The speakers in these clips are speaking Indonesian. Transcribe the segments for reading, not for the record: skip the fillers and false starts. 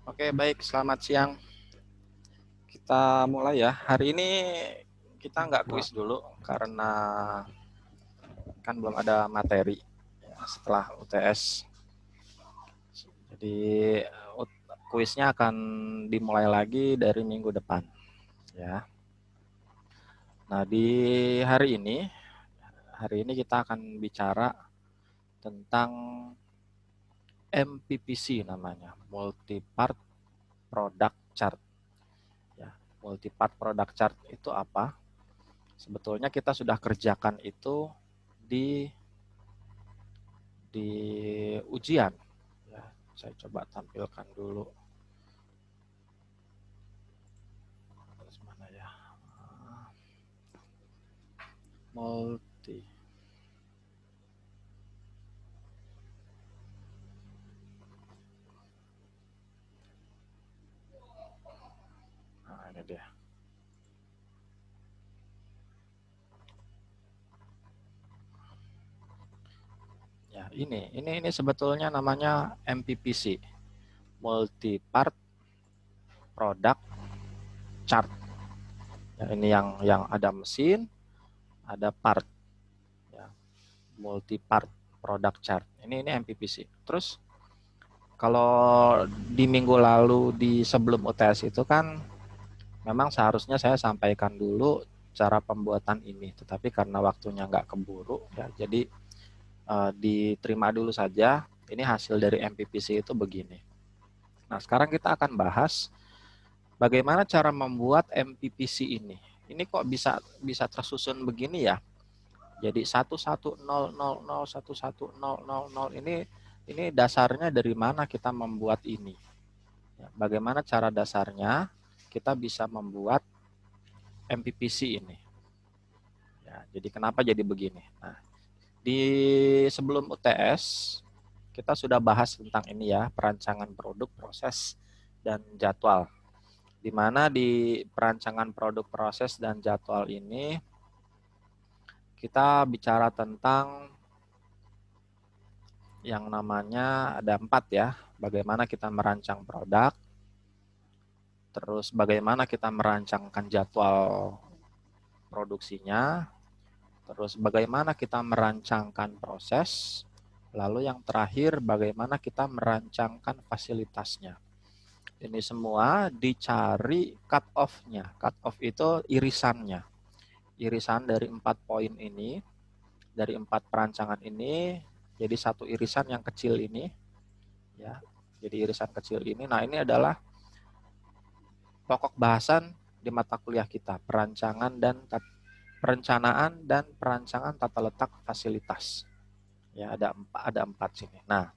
Oke, baik. Selamat siang. Kita mulai ya. Hari ini kita nggak kuis dulu karena kan belum ada materi ya, setelah UTS. Jadi kuisnya akan dimulai lagi dari minggu depan. Ya. Nah, di hari ini kita akan bicara tentang MPPC namanya, Multi-Part Product Chart. Ya, Multi-Part Product Chart itu apa? Sebetulnya kita sudah kerjakan itu di ujian. Ya, saya coba tampilkan dulu. Terus mana ya? Multi. Nah, ini dia. Ya, ini sebetulnya namanya MPPC, Multi Part Product Chart. Ya, ini yang ada mesin, ada part. Ya, Multi Part Product Chart. Ini MPPC. Terus kalau di minggu lalu di sebelum UTS itu kan memang seharusnya saya sampaikan dulu cara pembuatan ini, tetapi karena waktunya nggak keburu, ya, jadi diterima dulu saja. Ini hasil dari MPPC itu begini. Nah, sekarang kita akan bahas bagaimana cara membuat MPPC ini. Ini kok bisa tersusun begini ya? Jadi 11001100 ini dasarnya dari mana kita membuat ini? Ya, bagaimana cara dasarnya kita bisa membuat MPPC ini? Ya, jadi kenapa jadi begini? Nah, di sebelum UTS kita sudah bahas tentang ini ya, perancangan produk, proses, dan jadwal. Di mana di perancangan produk, proses, dan jadwal ini kita bicara tentang yang namanya ada 4 ya, bagaimana kita merancang produk, terus bagaimana kita merancangkan jadwal produksinya, terus bagaimana kita merancangkan proses, lalu yang terakhir bagaimana kita merancangkan fasilitasnya. Ini semua dicari cut off-nya. Cut off itu irisannya. Irisan dari 4 poin ini, dari 4 perancangan ini, jadi satu irisan yang kecil ini, ya. Jadi irisan kecil ini. Nah, ini adalah pokok bahasan di mata kuliah kita, perencanaan dan perancangan tata letak fasilitas. Ya, ada empat sini. Nah,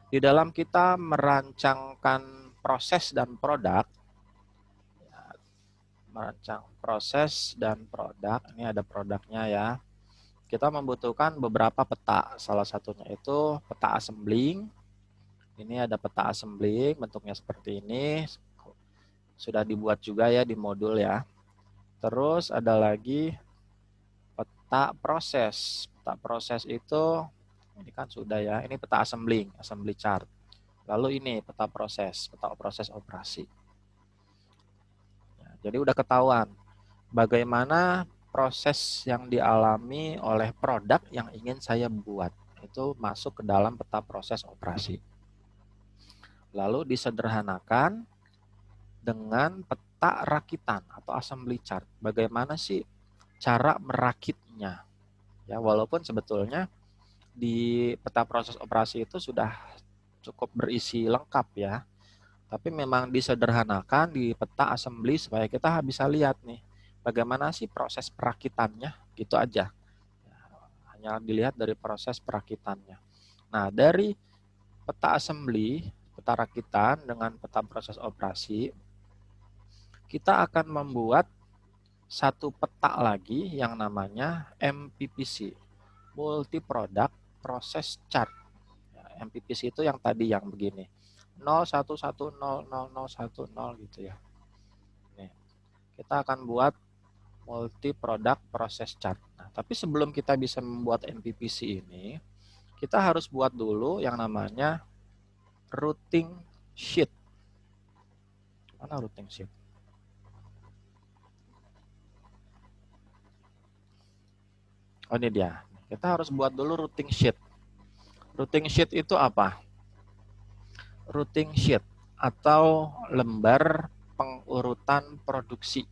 di dalam kita merancangkan proses dan produk, ya, merancang proses dan produk, ini ada produknya ya. Kita membutuhkan beberapa peta. Salah satunya itu peta assembling. Ini ada peta assembling, bentuknya seperti ini. Sudah dibuat juga ya di modul ya. Terus ada lagi peta proses. Peta proses itu ini kan sudah ya. Ini peta assembling, assembly chart. Lalu ini peta proses operasi. Ya, jadi udah ketahuan bagaimana proses yang dialami oleh produk yang ingin saya buat. Itu masuk ke dalam peta proses operasi. Lalu disederhanakan dengan peta rakitan atau assembly chart. Bagaimana sih cara merakitnya? Ya, walaupun sebetulnya di peta proses operasi itu sudah cukup berisi lengkap ya. Tapi memang disederhanakan di peta assembly supaya kita bisa lihat nih bagaimana sih proses perakitannya, gitu aja. Hanya dilihat dari proses perakitannya. Nah, dari peta assembly, peta rakitan dengan peta proses operasi, kita akan membuat satu peta lagi yang namanya MPPC, Multi Product Process Chart. MPPC itu yang tadi yang begini, 01100010 gitu ya. Nih, kita akan buat Multi Product Process Chart. Nah, tapi sebelum kita bisa membuat MPPC ini, kita harus buat dulu yang namanya routing sheet. Mana routing sheet? Oh, ini dia. Kita harus buat dulu routing sheet. Routing sheet itu apa? Routing sheet atau lembar pengurutan produksi.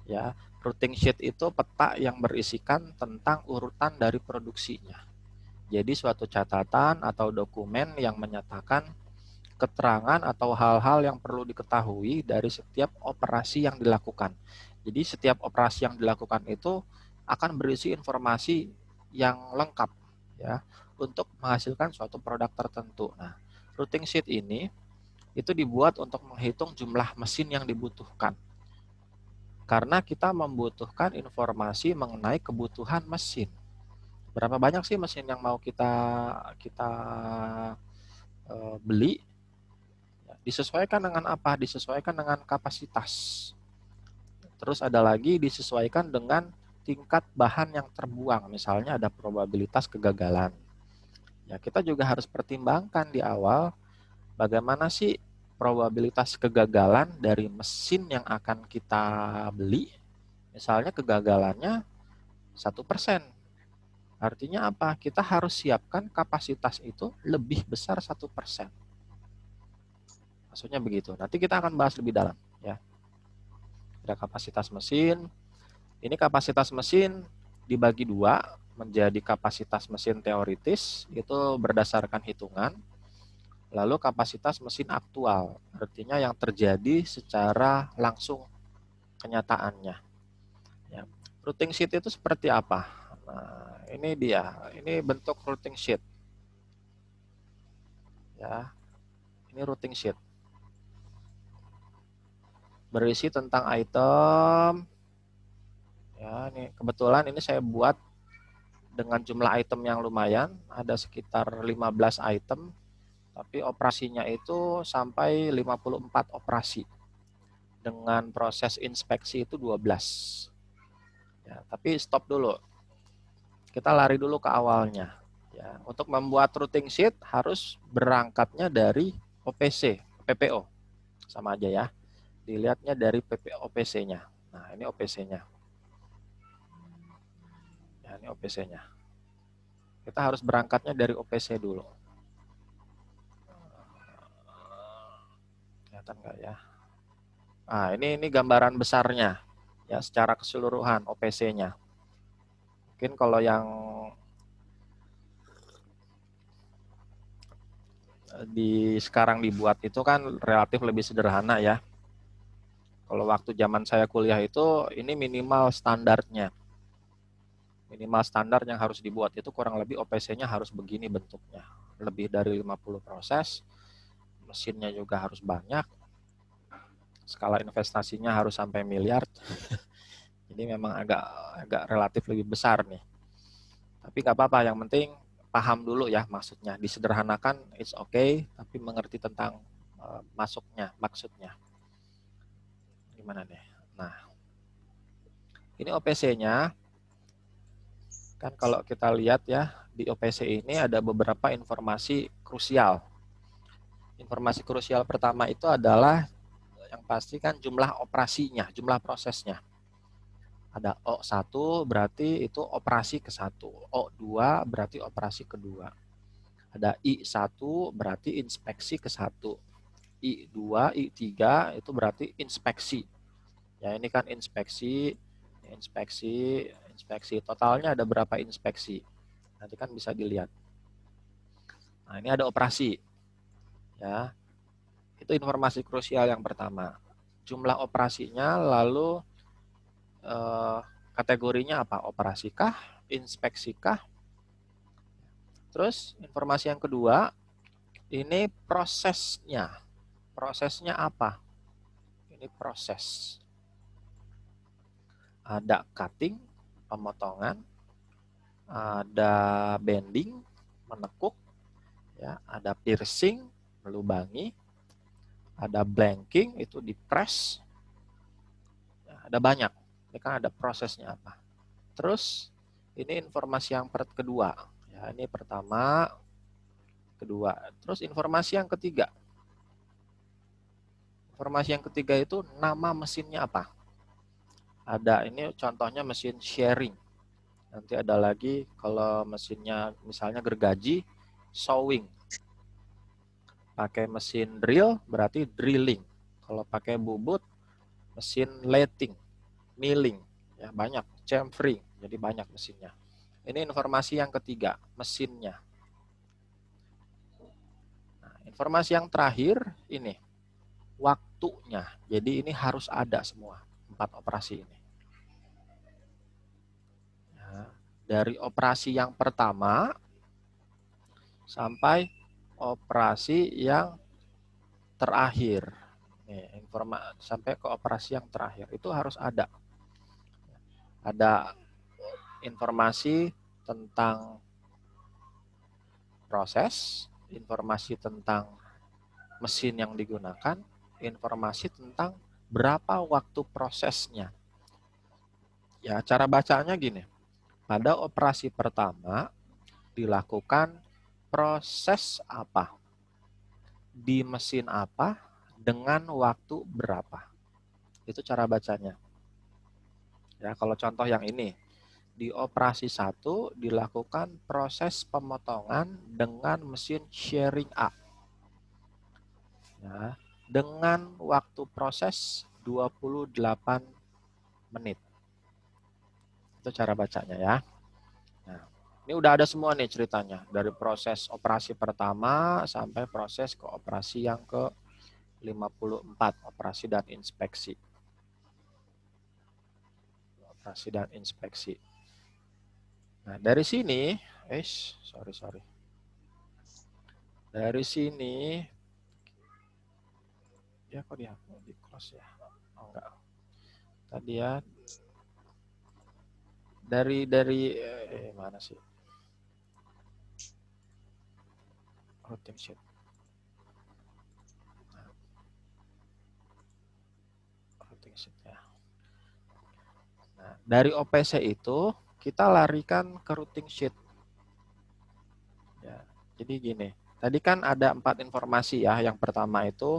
Ya, routing sheet itu peta yang berisikan tentang urutan dari produksinya. Jadi suatu catatan atau dokumen yang menyatakan keterangan atau hal-hal yang perlu diketahui dari setiap operasi yang dilakukan. Jadi setiap operasi yang dilakukan itu akan berisi informasi yang lengkap ya untuk menghasilkan suatu produk tertentu. Nah, routing sheet ini itu dibuat untuk menghitung jumlah mesin yang dibutuhkan. Karena kita membutuhkan informasi mengenai kebutuhan mesin. Berapa banyak sih mesin yang mau kita beli? Disesuaikan dengan apa? Disesuaikan dengan kapasitas. Terus ada lagi disesuaikan dengan tingkat bahan yang terbuang. Misalnya ada probabilitas kegagalan. Ya, kita juga harus pertimbangkan di awal bagaimana sih probabilitas kegagalan dari mesin yang akan kita beli. Misalnya kegagalannya 1%. Artinya apa? Kita harus siapkan kapasitas itu lebih besar 1%. Maksudnya begitu. Nanti kita akan bahas lebih dalam. Ya. Ada kapasitas mesin. Ini kapasitas mesin dibagi dua menjadi kapasitas mesin teoritis, itu berdasarkan hitungan. Lalu kapasitas mesin aktual, artinya yang terjadi secara langsung kenyataannya. Ya. Routing sheet itu seperti apa? Nah, ini dia. Ini bentuk routing sheet. Ya, ini routing sheet. Berisi tentang item. Ya, ini kebetulan ini saya buat dengan jumlah item yang lumayan, ada sekitar 15 item, tapi operasinya itu sampai 54 operasi. Dengan proses inspeksi itu 12. Ya, tapi stop dulu. Kita lari dulu ke awalnya. Ya, untuk membuat routing sheet harus berangkatnya dari OPC, PPO. Sama aja ya. Dilihatnya dari OPC-nya. Nah, ini OPC-nya. Ya, ini OPC-nya. Kita harus berangkatnya dari OPC dulu. Kelihatan nggak ya? Nah, ini gambaran besarnya. Ya, secara keseluruhan OPC-nya. Mungkin kalau yang sekarang dibuat itu kan relatif lebih sederhana ya. Kalau waktu zaman saya kuliah itu ini minimal standarnya. Minimal standar yang harus dibuat itu kurang lebih OPC-nya harus begini bentuknya. Lebih dari 50 proses, mesinnya juga harus banyak, skala investasinya harus sampai miliar. Jadi memang agak relatif lebih besar nih. Tapi nggak apa-apa, yang penting paham dulu ya maksudnya. Disederhanakan it's okay, tapi mengerti tentang maksudnya. Gimana nih? Nah, ini OPC-nya. Kan kalau kita lihat ya, di OPC ini ada beberapa informasi krusial. Informasi krusial pertama itu adalah yang pasti kan jumlah operasinya, jumlah prosesnya. Ada O1 berarti itu operasi ke-1, O2 berarti operasi kedua. Ada I1 berarti inspeksi ke-1, I2, I3 itu berarti inspeksi. Ya, ini kan inspeksi, inspeksi. Totalnya ada berapa inspeksi? Nanti kan bisa dilihat. Nah, ini ada operasi. Ya. Itu informasi krusial yang pertama. Jumlah operasinya, lalu kategorinya apa? Operasikah? Inspeksikah? Terus informasi yang kedua, ini prosesnya. Prosesnya apa? Ini proses. Ada cutting, pemotongan, ada bending, menekuk, ya, ada piercing, melubangi, ada blanking, itu di press, ya, ada banyak. Ini kan ada prosesnya apa. Terus ini informasi yang kedua. Ya, ini pertama, kedua. Terus informasi yang ketiga. Informasi yang ketiga itu nama mesinnya apa. Ada ini contohnya mesin sharing. Nanti ada lagi kalau mesinnya misalnya gergaji, sawing. Pakai mesin drill berarti drilling. Kalau pakai bubut, mesin lathe, milling. Ya, banyak. Chamfering, jadi banyak mesinnya. Ini informasi yang ketiga, mesinnya. Nah, informasi yang terakhir ini, waktunya. Jadi ini harus ada semua, 4 operasi ini. Ya, dari operasi yang pertama sampai operasi yang terakhir. Nih, sampai ke operasi yang terakhir itu harus ada. Ada informasi tentang proses, informasi tentang mesin yang digunakan, informasi tentang berapa waktu prosesnya. Ya, cara bacanya gini. Pada operasi pertama dilakukan proses apa, di mesin apa, dengan waktu berapa. Itu cara bacanya. Ya, kalau contoh yang ini, di operasi 1 dilakukan proses pemotongan dengan mesin sharing A. Ya, dengan waktu proses 28 menit. Itu cara bacanya ya. Nah, ini udah ada semua nih ceritanya. Dari proses operasi pertama sampai proses ke operasi yang ke-54, operasi dan inspeksi. Operasi dan inspeksi. Nah, dari sini, sorry. Dari sini, ya kok di close ya? Oh enggak. Tadi ya, dari mana sih? Routing sheet. Routing sheet ya. Nah, dari OPC itu kita larikan ke routing sheet. Ya, jadi gini. Tadi kan ada 4 informasi ya. Yang pertama itu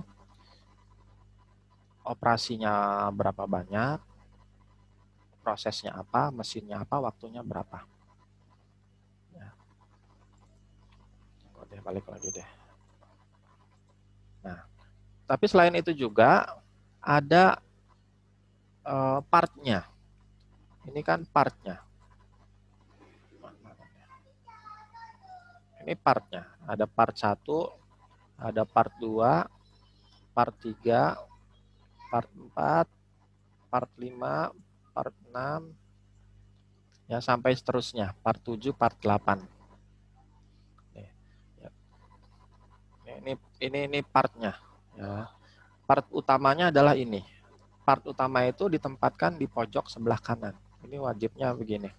operasinya berapa banyak, prosesnya apa, mesinnya apa, waktunya berapa. Ya. Oke, balik lagi deh. Nah, tapi selain itu juga ada partnya. Ini kan partnya. Ini partnya. Ada part 1, ada part 2, part 3, part 4, part 5, part 6, ya sampai seterusnya. Part 7, part 8. Ini partnya. Ya. Part utamanya adalah ini. Part utama itu ditempatkan di pojok sebelah kanan. Ini wajibnya begini.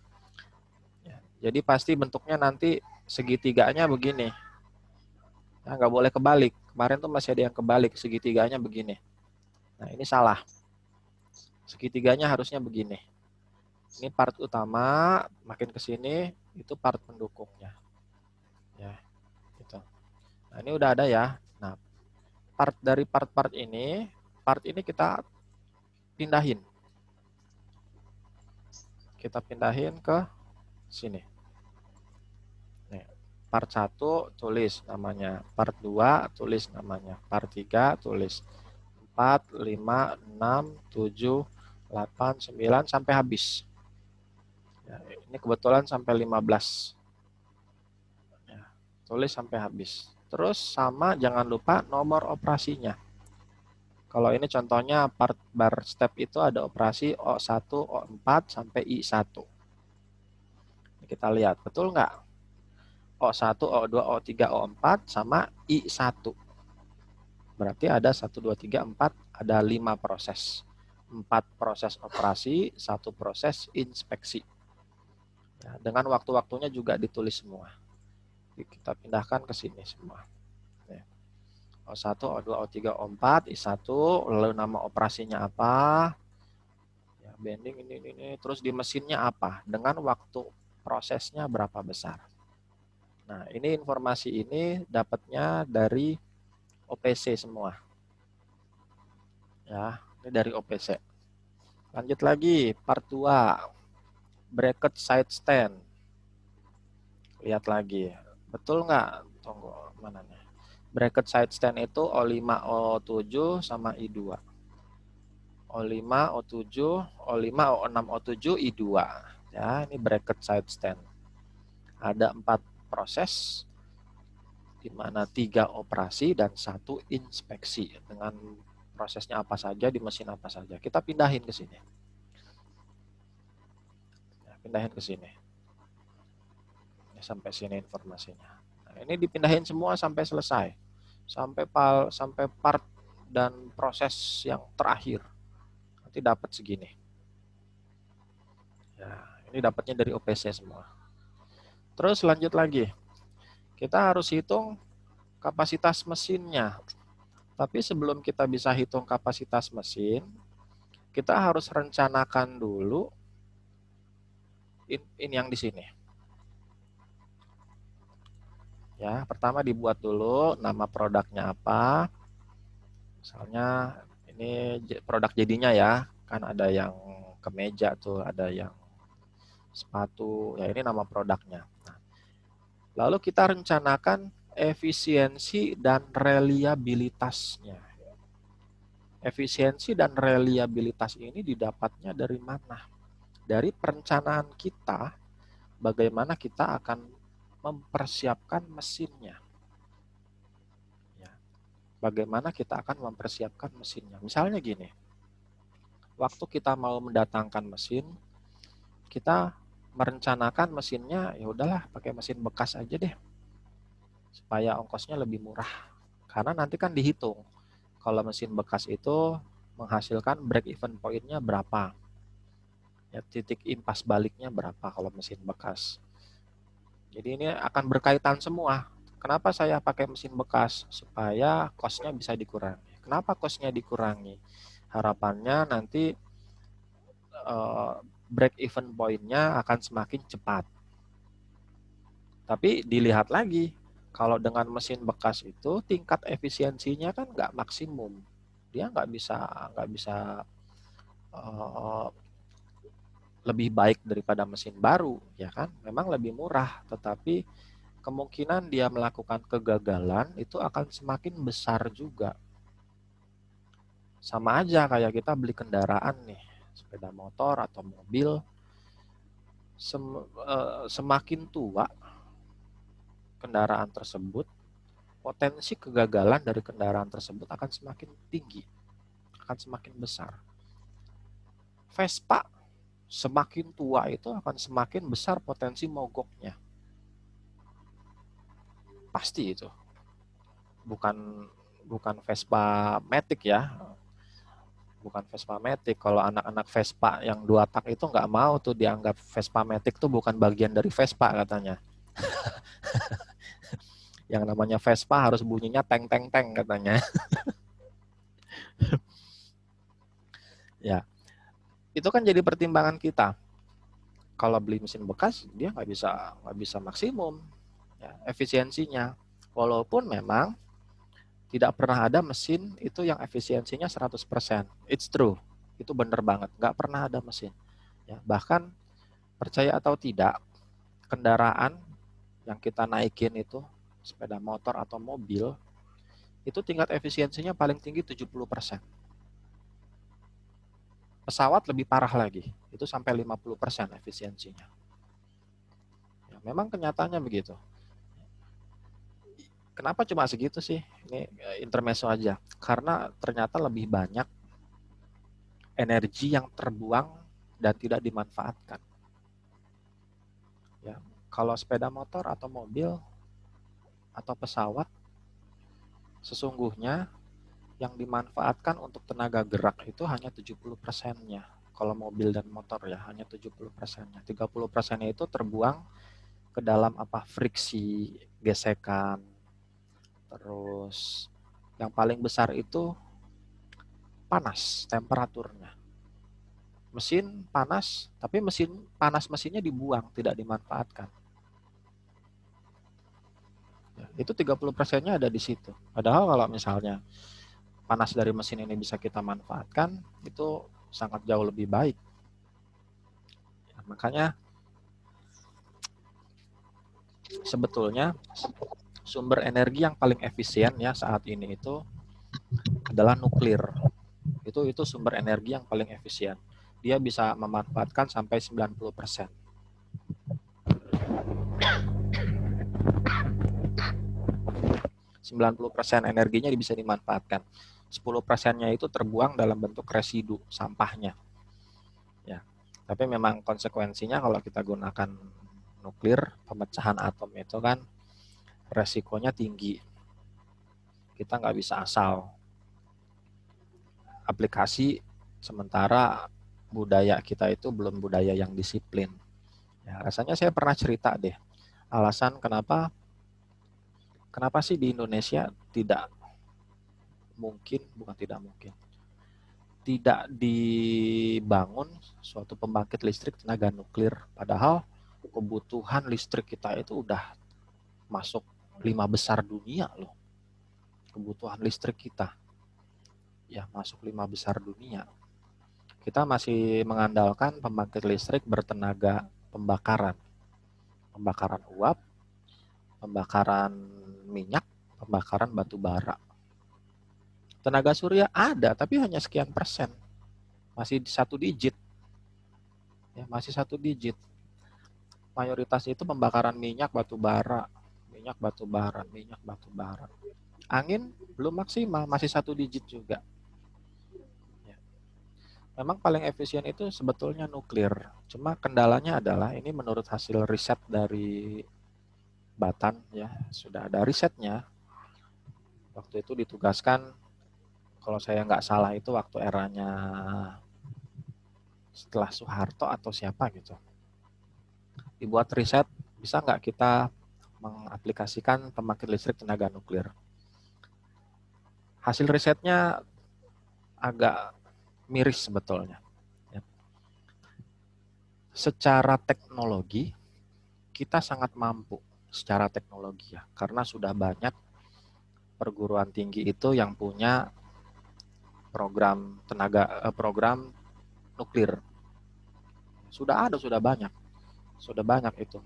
Ya. Jadi pasti bentuknya nanti segitiganya begini. Nah, nggak boleh kebalik. Kemarin tuh masih ada yang kebalik, segitiganya begini. Nah, ini salah. Segitiganya harusnya begini. Ini part utama, makin ke sini itu part pendukungnya. Ya, gitu. Nah, ini udah ada ya. Nah, dari part-part ini, kita pindahin. Kita pindahin ke sini. Nih, part 1 tulis namanya, part 2 tulis namanya, part 3 tulis 4, 5, 6, 7, 8, 9 sampai habis. Ya, ini kebetulan sampai 15. Ya, tulis sampai habis. Terus sama jangan lupa nomor operasinya. Kalau ini contohnya part bar step itu ada operasi O1, O4 sampai I1. Kita lihat, betul nggak? O1, O2, O3, O4 sama I1. Berarti ada 1, 2, 3, 4, ada 5 proses. 4 proses operasi, 1 proses inspeksi. Ya, dengan waktu-waktunya juga ditulis semua. Kita pindahkan ke sini semua. O1, O2, O3, O4, I1, lalu nama operasinya apa, ya, bending ini, terus di mesinnya apa, dengan waktu prosesnya berapa besar. Nah, ini informasi ini dapatnya dari OPC semua. Ya, ini dari OPC. Lanjut lagi, part 2. Bracket side stand. Lihat lagi. Betul nggak? Tunggu, mana nih? Bracket side stand itu O5, O7 sama I2. O5, O7, O5, O6, O7, I2. Ya, ini bracket side stand. Ada 4 proses, di mana 3 operasi dan 1 inspeksi. Dengan prosesnya apa saja, di mesin apa saja. Kita pindahin ke sini. Ya, pindahin ke sini. Ya, sampai sini informasinya. Nah, ini dipindahin semua sampai selesai. Sampai part dan proses yang terakhir. Nanti dapat segini. Ya, ini dapatnya dari OPC semua. Terus lanjut lagi. Kita harus hitung kapasitas mesinnya. Tapi sebelum kita bisa hitung kapasitas mesin, kita harus rencanakan dulu ini yang di sini. Ya, pertama dibuat dulu nama produknya apa. Misalnya ini produk jadinya ya, kan ada yang kemeja tuh, ada yang sepatu, ya ini nama produknya. Nah, lalu kita rencanakan efisiensi dan reliabilitasnya. Efisiensi dan reliabilitas ini didapatnya dari mana? Dari perencanaan kita, bagaimana kita akan mempersiapkan mesinnya. Ya, bagaimana kita akan mempersiapkan mesinnya. Misalnya gini, waktu kita mau mendatangkan mesin, kita merencanakan mesinnya, ya udahlah pakai mesin bekas aja deh, supaya ongkosnya lebih murah. Karena nanti kan dihitung, kalau mesin bekas itu menghasilkan break even point-nya berapa, ya, titik impas baliknya berapa kalau mesin bekas. Jadi ini akan berkaitan semua. Kenapa saya pakai mesin bekas? Supaya cost-nya bisa dikurangi. Kenapa cost-nya dikurangi? Harapannya nanti break even point-nya akan semakin cepat. Tapi dilihat lagi, kalau dengan mesin bekas itu tingkat efisiensinya kan nggak maksimum. Dia nggak bisa lebih baik daripada mesin baru, ya kan? Memang lebih murah, tetapi kemungkinan dia melakukan kegagalan itu akan semakin besar juga. Sama aja kayak kita beli kendaraan nih, sepeda motor atau mobil, semakin tua kendaraan tersebut, potensi kegagalan dari kendaraan tersebut akan semakin tinggi, akan semakin besar. Vespa semakin tua itu akan semakin besar potensi mogoknya. Pasti itu. Bukan Vespa Matic ya. Bukan Vespa Matic. Kalau anak-anak Vespa yang 2 tak itu nggak mau tuh dianggap Vespa Matic tuh bukan bagian dari Vespa katanya. Yang namanya Vespa harus bunyinya teng teng teng katanya. Ya, itu kan jadi pertimbangan kita. Kalau beli mesin bekas dia nggak bisa maksimum ya, efisiensinya. Walaupun memang tidak pernah ada mesin itu yang efisiensinya 100%. It's true, itu benar banget. Nggak pernah ada mesin. Ya, bahkan percaya atau tidak, kendaraan yang kita naikin itu sepeda motor atau mobil itu tingkat efisiensinya paling tinggi 70%. Pesawat lebih parah lagi, itu sampai 50% efisiensinya. Ya, memang kenyataannya begitu. Kenapa cuma segitu sih? Ini intermezzo aja. Karena ternyata lebih banyak energi yang terbuang dan tidak dimanfaatkan. Ya, kalau sepeda motor atau mobil atau pesawat, sesungguhnya yang dimanfaatkan untuk tenaga gerak itu hanya 70%-nya. Kalau mobil dan motor ya hanya 70%-nya. 30%-nya itu terbuang ke dalam friksi, gesekan. Terus yang paling besar itu panas, temperaturnya. Mesin panas, tapi mesinnya dibuang, tidak dimanfaatkan. Ya, itu 30%-nya ada di situ. Padahal kalau misalnya panas dari mesin ini bisa kita manfaatkan, itu sangat jauh lebih baik. Ya, makanya sebetulnya sumber energi yang paling efisien ya saat ini itu adalah nuklir. Itu sumber energi yang paling efisien. Dia bisa memanfaatkan sampai 90%. 90% energinya bisa dimanfaatkan. 10%-nya itu terbuang dalam bentuk residu sampahnya. Ya. Tapi memang konsekuensinya kalau kita gunakan nuklir, pemecahan atom itu kan resikonya tinggi. Kita nggak bisa asal aplikasi, sementara budaya kita itu belum budaya yang disiplin. Ya, rasanya saya pernah cerita deh, alasan kenapa sih di Indonesia tidak dibangun suatu pembangkit listrik tenaga nuklir, padahal kebutuhan listrik kita itu udah masuk 5 besar dunia loh. Kebutuhan listrik kita ya masuk 5 besar dunia. Kita masih mengandalkan pembangkit listrik bertenaga pembakaran uap, pembakaran minyak, pembakaran batu bara. Tenaga surya ada, tapi hanya sekian persen. Masih 1 digit. Ya, masih 1 digit. Mayoritas itu pembakaran minyak, batu bara. Angin belum maksimal, masih 1 digit juga. Ya. Memang paling efisien itu sebetulnya nuklir. Cuma kendalanya adalah, ini menurut hasil riset dari Batan, ya sudah ada risetnya. Waktu itu ditugaskan, kalau saya nggak salah itu waktu eranya setelah Soeharto atau siapa gitu. Dibuat riset, bisa nggak kita mengaplikasikan pembangkit listrik tenaga nuklir. Hasil risetnya agak miris sebetulnya. Secara teknologi, kita sangat mampu secara teknologi ya, karena sudah banyak perguruan tinggi itu yang punya program nuklir. Sudah banyak itu.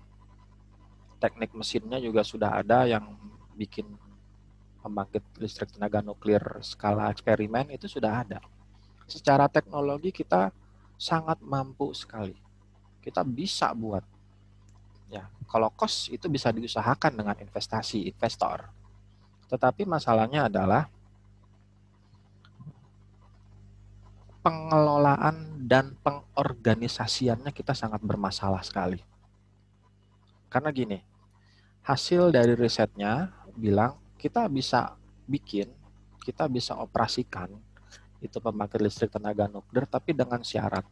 Teknik mesinnya juga sudah ada yang bikin pembangkit listrik tenaga nuklir skala eksperimen itu sudah ada. Secara teknologi kita sangat mampu sekali. Kita bisa buat. Ya, kalau cost itu bisa diusahakan dengan investor. Tetapi masalahnya adalah pengelolaan dan pengorganisasiannya kita sangat bermasalah sekali. Karena gini, hasil dari risetnya bilang kita bisa operasikan itu pembangkit listrik tenaga nuklir, tapi dengan syarat,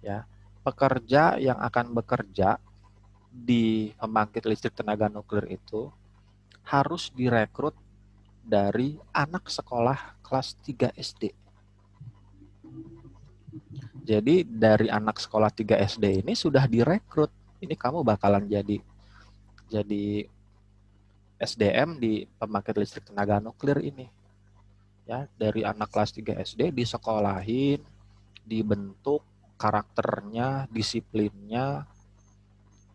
ya, pekerja yang akan bekerja di pembangkit listrik tenaga nuklir itu harus direkrut dari anak sekolah kelas 3 SD. Jadi dari anak sekolah 3 SD ini sudah direkrut. Ini kamu bakalan jadi SDM di pembangkit listrik tenaga nuklir ini. Ya, dari anak kelas 3 SD disekolahin, dibentuk karakternya, disiplinnya,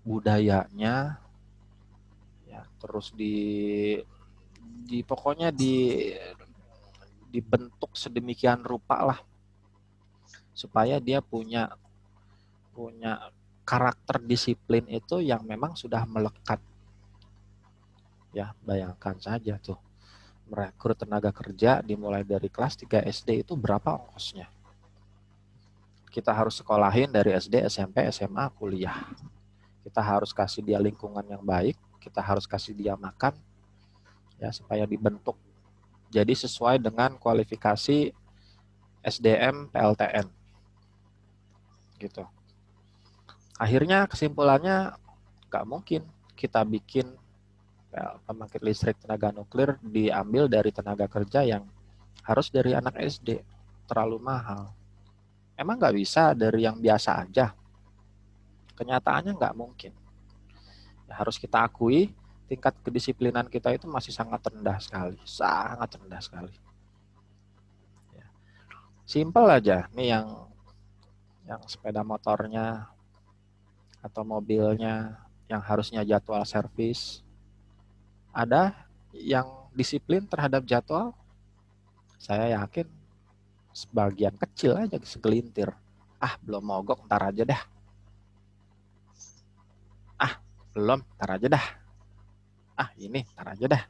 budayanya, ya, terus pokoknya dibentuk sedemikian rupa lah supaya dia punya karakter disiplin itu yang memang sudah melekat. Ya, bayangkan saja tuh, merekrut tenaga kerja dimulai dari kelas 3 SD itu berapa ongkosnya. Kita harus sekolahin dari SD, SMP, SMA, kuliah. Kita harus kasih dia lingkungan yang baik, kita harus kasih dia makan, ya, supaya dibentuk jadi sesuai dengan kualifikasi SDM PLTN. Gitu. Akhirnya kesimpulannya nggak mungkin kita bikin pembangkit listrik tenaga nuklir diambil dari tenaga kerja yang harus dari anak SD. Terlalu mahal. Emang nggak bisa dari yang biasa aja? Kenyataannya nggak mungkin. Ya, harus kita akui tingkat kedisiplinan kita itu masih sangat rendah sekali. Sangat rendah sekali. Simple aja. Nih yang sepeda motornya atau mobilnya yang harusnya jadwal servis. Ada yang disiplin terhadap jadwal? Saya yakin sebagian kecil aja, segelintir. Ah, belum mogok, ntar aja dah. Ah, belum, ntar aja dah. Ah, ini, ntar aja dah.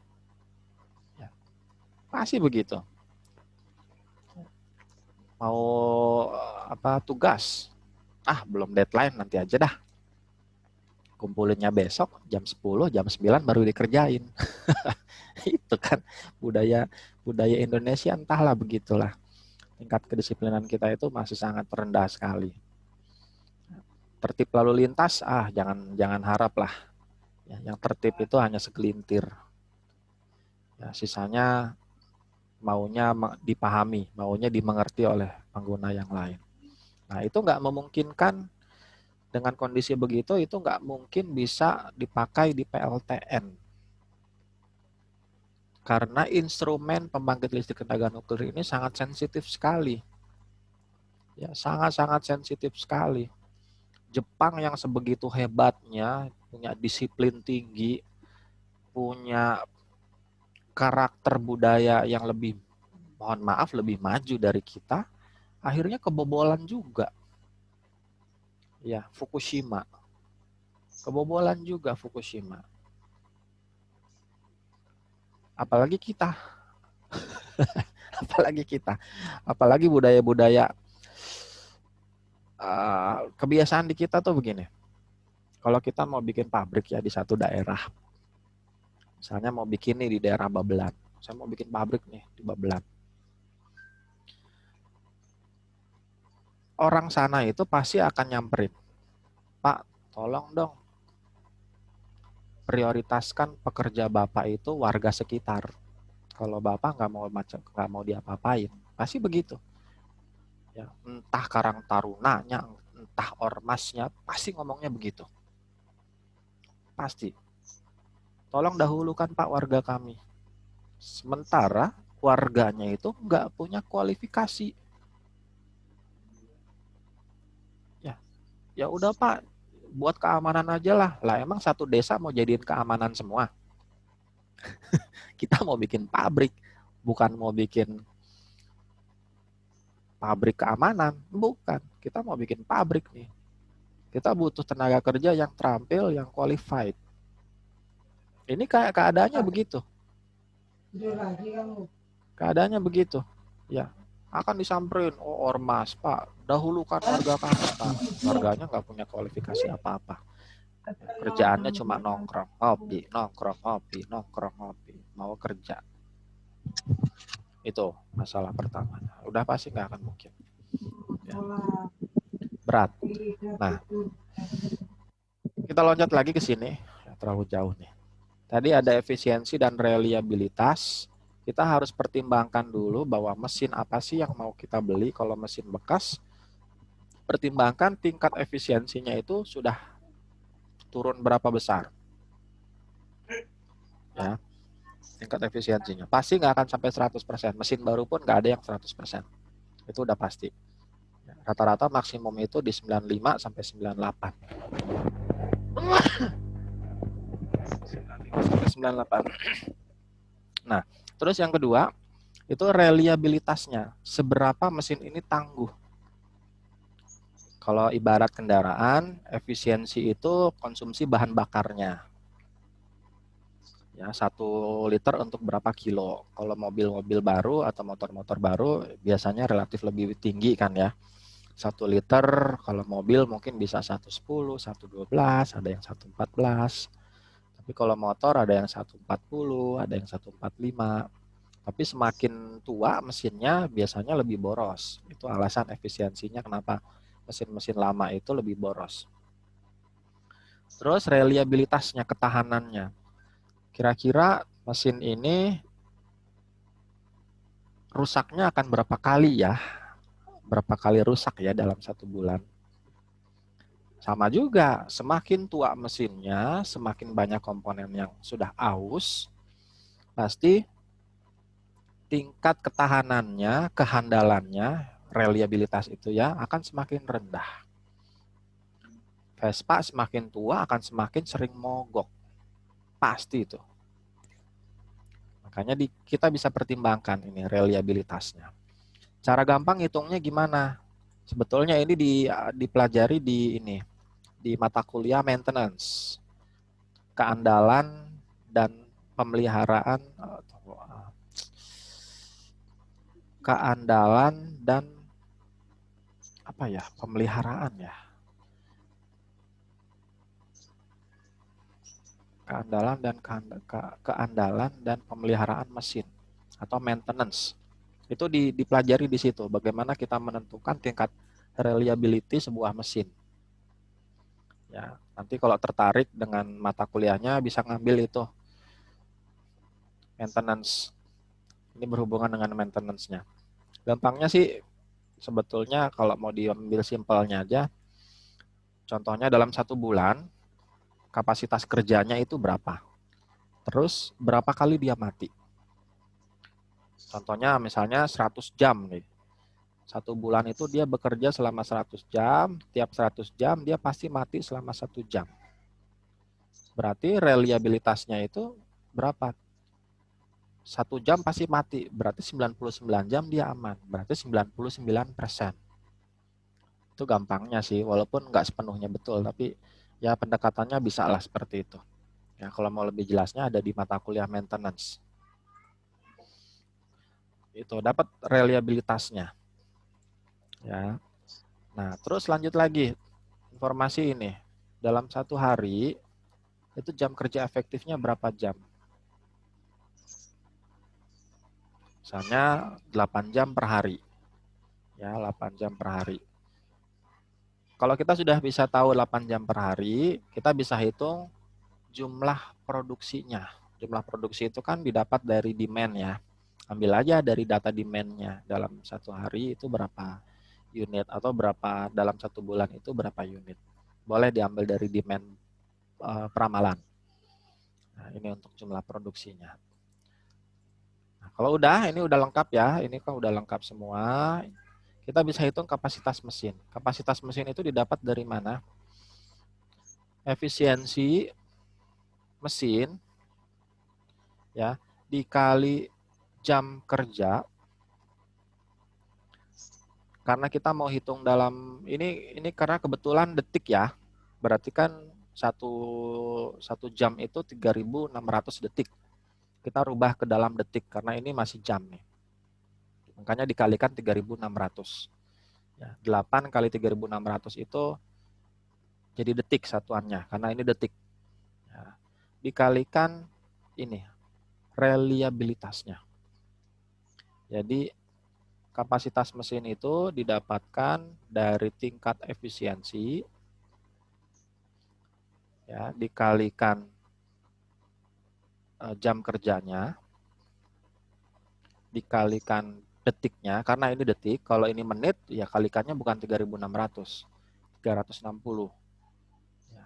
Ya, pasti begitu. Mau apa tugas? Ah, belum deadline, nanti aja dah. Kumpulinnya besok jam 10, jam 9 baru dikerjain. Itu kan budaya Indonesia, entahlah begitulah. Tingkat kedisiplinan kita itu masih sangat rendah sekali. Tertib lalu lintas, jangan harap lah. Ya, yang tertib itu hanya segelintir. Ya, sisanya maunya dipahami, maunya dimengerti oleh pengguna yang lain. Nah, itu nggak memungkinkan. Dengan kondisi begitu, itu nggak mungkin bisa dipakai di PLTN. Karena instrumen pembangkit listrik tenaga nuklir ini sangat sensitif sekali. Ya, sangat-sangat sensitif sekali. Jepang yang sebegitu hebatnya, punya disiplin tinggi, punya karakter budaya yang lebih, mohon maaf, lebih maju dari kita, akhirnya kebobolan juga. Ya, Fukushima. Kebobolan juga Fukushima. Apalagi kita. Apalagi budaya-budaya kebiasaan di kita tuh begini. Kalau kita mau bikin pabrik ya di satu daerah, misalnya mau bikin nih di daerah Babelan, saya mau bikin pabrik nih di Babelan. Orang sana itu pasti akan nyamperin, Pak, tolong dong prioritaskan pekerja Bapak itu warga sekitar. Kalau Bapak nggak mau diapa-apain, pasti begitu. Ya, entah Karang Tarunanya, entah ormasnya, pasti ngomongnya begitu. Pasti. Tolong dahulukan Pak warga kami. Sementara warganya itu nggak punya kualifikasi. Ya udah Pak, buat keamanan aja lah. Lah emang satu desa mau jadiin keamanan semua? Kita mau bikin pabrik, bukan mau bikin pabrik keamanan. Bukan, kita mau bikin pabrik nih. Kita butuh tenaga kerja yang terampil, yang qualified. Ini kayak keadaannya begitu. Keadaannya begitu. Ya, akan disamperin, oh ormas, Pak, dahulukan warga kami, Pak. Warganya nggak punya kualifikasi apa-apa. Kerjaannya cuma nongkrong, ngopi, nongkrong, ngopi, nongkrong, ngopi. Mau kerja. Itu masalah pertamanya. Udah pasti nggak akan mungkin. Ya. Berat. Nah, kita loncat lagi ke sini. Terlalu jauh nih. Tadi ada efisiensi dan reliabilitas. Kita harus pertimbangkan dulu bahwa mesin apa sih yang mau kita beli. Kalau mesin bekas, pertimbangkan tingkat efisiensinya itu sudah turun berapa besar. Ya, tingkat efisiensinya. Pasti nggak akan sampai 100%. Mesin baru pun nggak ada yang 100%. Itu udah pasti. Rata-rata maksimum itu di 95 sampai 98. 95 sampai 98. Nah, terus yang kedua, itu reliabilitasnya. Seberapa mesin ini tangguh. Kalau ibarat kendaraan, efisiensi itu konsumsi bahan bakarnya. Ya, 1 liter untuk berapa kilo. Kalau mobil-mobil baru atau motor-motor baru biasanya relatif lebih tinggi kan ya. 1 liter kalau mobil mungkin bisa 110, 112, ada yang 114. Tapi kalau motor ada yang 140, ada yang 145. Tapi semakin tua mesinnya biasanya lebih boros. Itu alasan efisiensinya kenapa mesin-mesin lama itu lebih boros. Terus reliabilitasnya, ketahanannya. Kira-kira mesin ini rusaknya akan berapa kali ya? Berapa kali rusak ya dalam 1 bulan? Sama juga, semakin tua mesinnya, semakin banyak komponen yang sudah aus, pasti tingkat ketahanannya, kehandalannya, reliabilitas itu ya akan semakin rendah. Vespa semakin tua akan semakin sering mogok. Pasti itu. Makanya kita bisa pertimbangkan ini reliabilitasnya. Cara gampang hitungnya gimana? Sebetulnya ini dipelajari di mata kuliah maintenance. Keandalan dan pemeliharaan pemeliharaan ya. Keandalan dan pemeliharaan mesin atau maintenance. Itu dipelajari di situ bagaimana kita menentukan tingkat reliability sebuah mesin. Ya, nanti kalau tertarik dengan mata kuliahnya bisa ngambil itu maintenance. Ini berhubungan dengan maintenance-nya. Gampangnya sih sebetulnya kalau mau diambil simpelnya aja, contohnya dalam 1 bulan kapasitas kerjanya itu berapa, terus berapa kali dia mati. Contohnya misalnya 100 jam nih. 1 bulan itu dia bekerja selama 100 jam, tiap 100 jam dia pasti mati selama 1 jam. Berarti reliabilitasnya itu berapa? 1 jam pasti mati, berarti 99 jam dia aman, berarti 99%. Itu gampangnya sih, walaupun nggak sepenuhnya betul, tapi ya pendekatannya bisa lah seperti itu. Ya, kalau mau lebih jelasnya ada di mata kuliah maintenance. Itu dapat reliabilitasnya. Ya. Nah, terus lanjut lagi informasi ini. Dalam 1 hari itu jam kerja efektifnya berapa jam? Misalnya 8 jam per hari. Ya, 8 jam per hari. Kalau kita sudah bisa tahu 8 jam per hari, kita bisa hitung jumlah produksinya. Jumlah produksi itu kan didapat dari demand ya. Ambil aja dari data demand-nya. Dalam 1 hari itu berapa unit atau berapa dalam 1 bulan itu berapa unit. Boleh diambil dari demand peramalan. Nah, ini untuk jumlah produksinya. Nah, kalau ini udah lengkap ya. Ini kan udah lengkap semua. Kita bisa hitung kapasitas mesin. Kapasitas mesin itu didapat dari mana? Efisiensi mesin ya dikali jam kerja. Karena kita mau hitung dalam ini karena kebetulan detik ya. Berarti kan satu jam itu 3.600 detik. Kita rubah ke dalam detik karena ini masih jam nih. Makanya dikalikan 3.600. Ya, 8 kali 3.600 itu jadi detik satuannya, karena ini detik. Ya, dikalikan ini, reliabilitasnya. Jadi, kapasitas mesin itu didapatkan dari tingkat efisiensi, ya, dikalikan jam kerjanya, dikalikan detiknya, karena ini detik, kalau ini menit, ya kalikannya bukan 3.600, 360. Ya.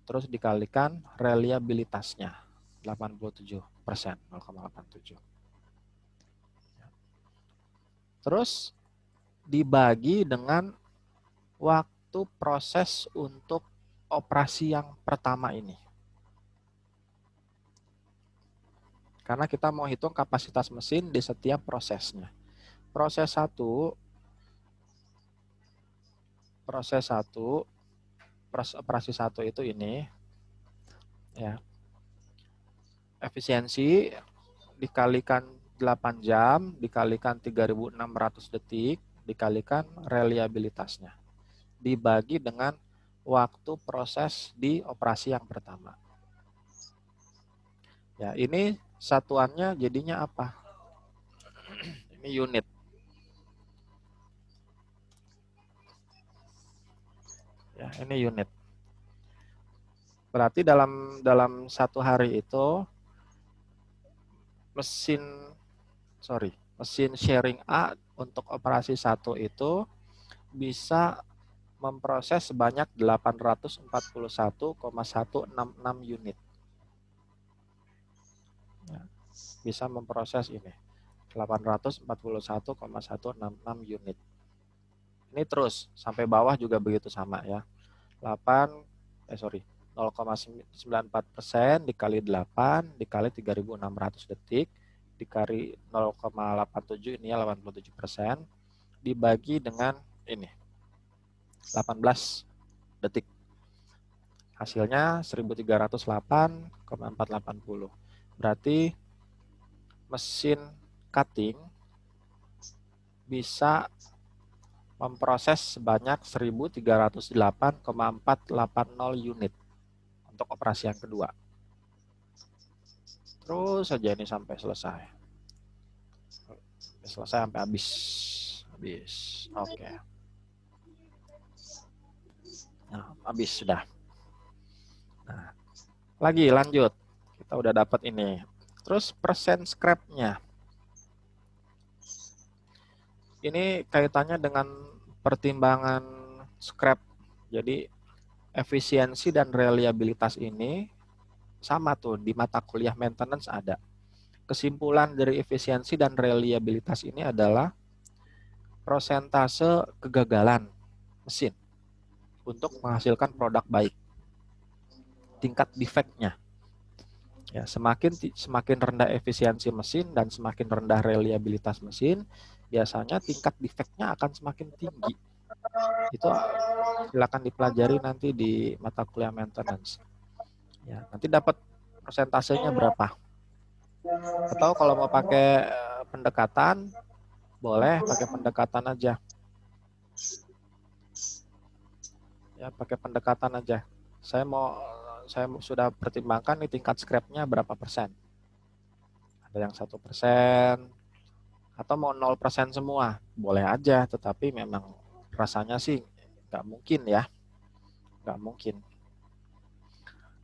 Terus dikalikan reliabilitasnya, 87%, 0,87. Ya. Terus dibagi dengan waktu proses untuk operasi yang pertama ini. Karena kita mau hitung kapasitas mesin di setiap prosesnya. Proses 1, operasi 1 itu ini, ya. Efisiensi dikalikan 8 jam, dikalikan 3.600 detik, dikalikan reliabilitasnya. Dibagi dengan waktu proses di operasi yang pertama. Ya, ini satuannya jadinya apa? Ini unit. Ya, ini unit. Berarti dalam 1 hari itu mesin sharing A untuk operasi 1 itu bisa memproses sebanyak 841,166 unit. Ya, bisa memproses ini 841,166 unit. Ini terus sampai bawah juga begitu sama ya. 0,94% dikali 8 dikali 3.600 detik dikali 0,87, ini ya 87%, dibagi dengan ini 18 detik. Hasilnya 1308,480. Berarti mesin cutting bisa memproses sebanyak 1308,480 unit untuk operasi yang kedua. Terus saja ini sampai selesai. Selesai sampai habis. Oke. Nah, habis sudah. Nah, lagi lanjut. Kita udah dapat ini. Terus persen scrap-nya. Ini kaitannya dengan pertimbangan scrap. Jadi efisiensi dan reliabilitas ini sama tuh di mata kuliah maintenance ada. Kesimpulan dari efisiensi dan reliabilitas ini adalah persentase kegagalan mesin untuk menghasilkan produk baik. Tingkat defect-nya. Ya, semakin rendah efisiensi mesin dan semakin rendah reliabilitas mesin, biasanya tingkat defect-nya akan semakin tinggi. Itu silakan dipelajari nanti di mata kuliah maintenance. Ya, nanti dapat persentasenya berapa. Atau kalau mau pakai pendekatan, boleh pakai pendekatan aja. Ya, pakai pendekatan aja. Saya sudah pertimbangkan nih tingkat scrap-nya berapa persen. Ada yang 1%, atau mau 0% semua, boleh aja, tetapi memang rasanya sih nggak mungkin ya. Nggak mungkin.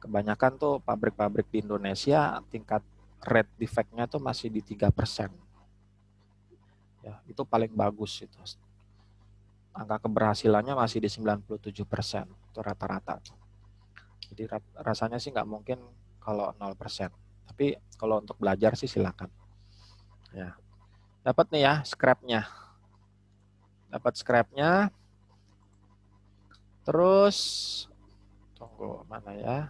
Kebanyakan tuh pabrik-pabrik di Indonesia tingkat rate defect-nya tuh masih di 3%. Ya, itu paling bagus itu. Angka keberhasilannya masih di 97%. Itu rata-rata. Jadi rasanya sih nggak mungkin kalau 0%. Tapi kalau untuk belajar sih silakan. Ya. Dapat nih ya scrap-nya. Dapat scrap-nya. Terus tunggu mana ya?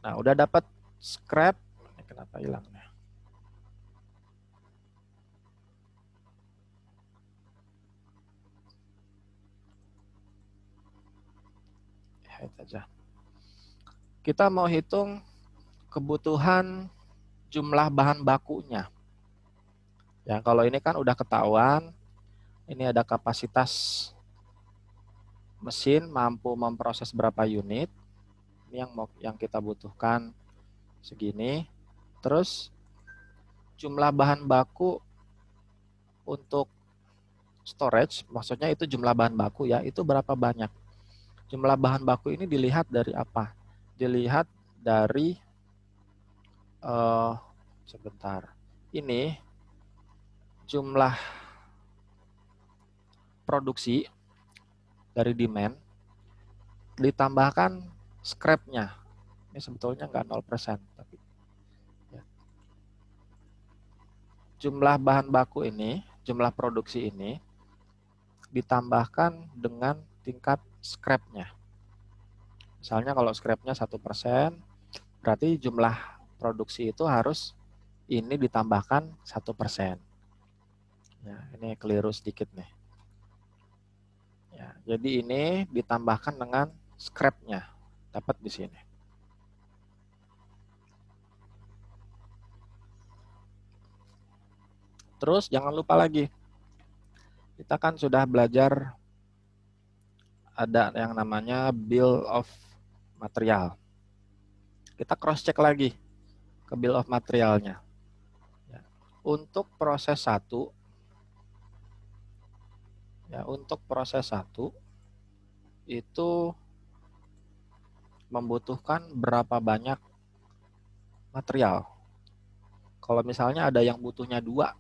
Nah, udah dapat scrap. Ini kenapa hilangnya? Hide aja. Kita mau hitung kebutuhan jumlah bahan bakunya. Ya, kalau ini kan udah ketahuan, ini ada kapasitas mesin mampu memproses berapa unit. Ini yang kita butuhkan segini. Terus jumlah bahan baku untuk storage, maksudnya itu jumlah bahan baku ya, itu berapa banyak. Jumlah bahan baku ini dilihat dari apa? Dilihat dari sebentar. Ini jumlah produksi dari demand ditambahkan scrap-nya. Ini sebetulnya nggak 0%, tapi ya. Jumlah bahan baku ini, jumlah produksi ini ditambahkan dengan tingkat scrap-nya. Misalnya kalau scrap-nya 1%, berarti jumlah produksi itu harus ini ditambahkan 1%. Ya, ini keliru sedikit nih. Ya, jadi ini ditambahkan dengan scrap-nya. Dapat di sini. Terus jangan lupa lagi, kita kan sudah belajar ada yang namanya bill of material. Kita cross check lagi ke bill of materialnya. Ya. Untuk proses 1, itu membutuhkan berapa banyak material. Kalau misalnya ada yang butuhnya 2,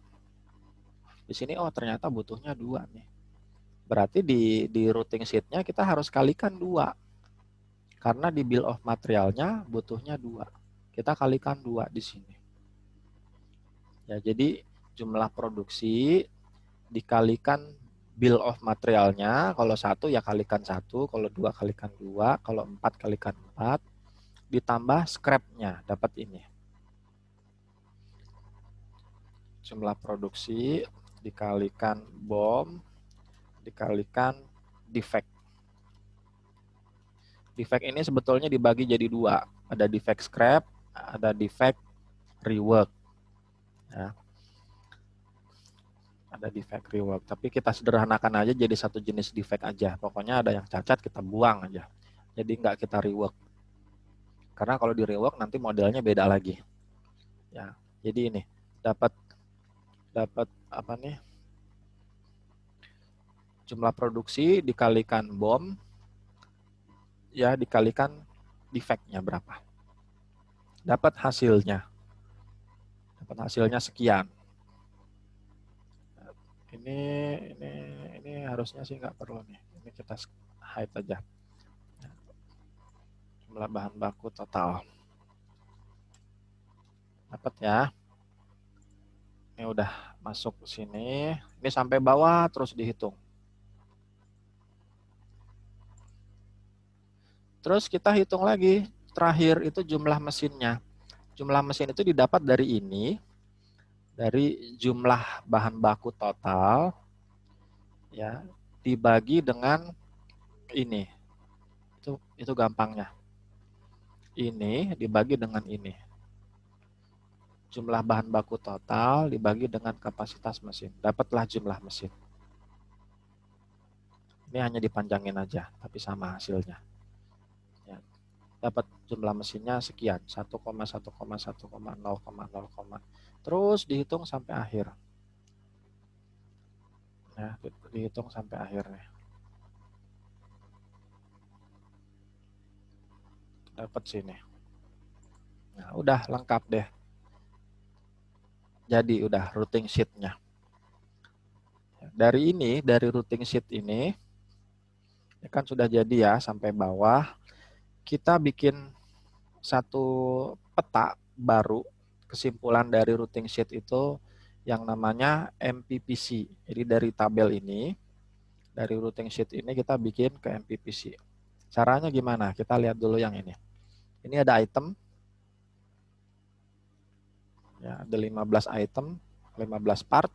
di sini ternyata butuhnya 2 nih. Berarti di routing sheet-nya kita harus kalikan 2. Karena di bill of materialnya butuhnya 2. Kita kalikan 2 di sini. Ya, jadi jumlah produksi dikalikan bill of materialnya, kalau 1 ya kalikan 1, kalau 2 kalikan 2, kalau 4 kalikan 4, ditambah scrap-nya, dapat ini. Jumlah produksi dikalikan BOM, dikalikan defect. Defect ini sebetulnya dibagi jadi 2, ada defect scrap, ada defect rework. Ya. Ada defect rework, tapi kita sederhanakan aja jadi satu jenis defect aja. Pokoknya ada yang cacat kita buang aja. Jadi nggak kita rework. Karena kalau di rework nanti modelnya beda lagi. Ya, jadi ini dapat apa nih? Jumlah produksi dikalikan BOM, ya dikalikan defectnya berapa. Dapat hasilnya. Dapat hasilnya sekian. Ini harusnya sih nggak perlu nih. Ini kita hide aja. Jumlah bahan baku total. Dapat ya. Ini udah masuk ke sini. Ini sampai bawah terus dihitung. Terus kita hitung lagi. Terakhir itu jumlah mesinnya. Jumlah mesin itu didapat dari ini. Dari jumlah bahan baku total, ya, dibagi dengan ini. Itu gampangnya. Ini dibagi dengan ini. Jumlah bahan baku total dibagi dengan kapasitas mesin. Dapatlah jumlah mesin. Ini hanya dipanjangin aja, tapi sama hasilnya. Ya, dapat jumlah mesinnya sekian, 1,1,1,0,0, terus dihitung sampai akhir. Ya, dihitung sampai akhir nih. Dapat sini. Nah, udah lengkap deh. Jadi udah routing sheet-nya. Dari routing sheet ini, ini kan sudah jadi ya sampai bawah. Kita bikin satu peta baru, kesimpulan dari routing sheet itu yang namanya MPPC. Jadi dari tabel ini, dari routing sheet ini kita bikin ke MPPC. Caranya gimana? Kita lihat dulu yang ini. Ini ada item. Ya, ada 15 item, 15 part.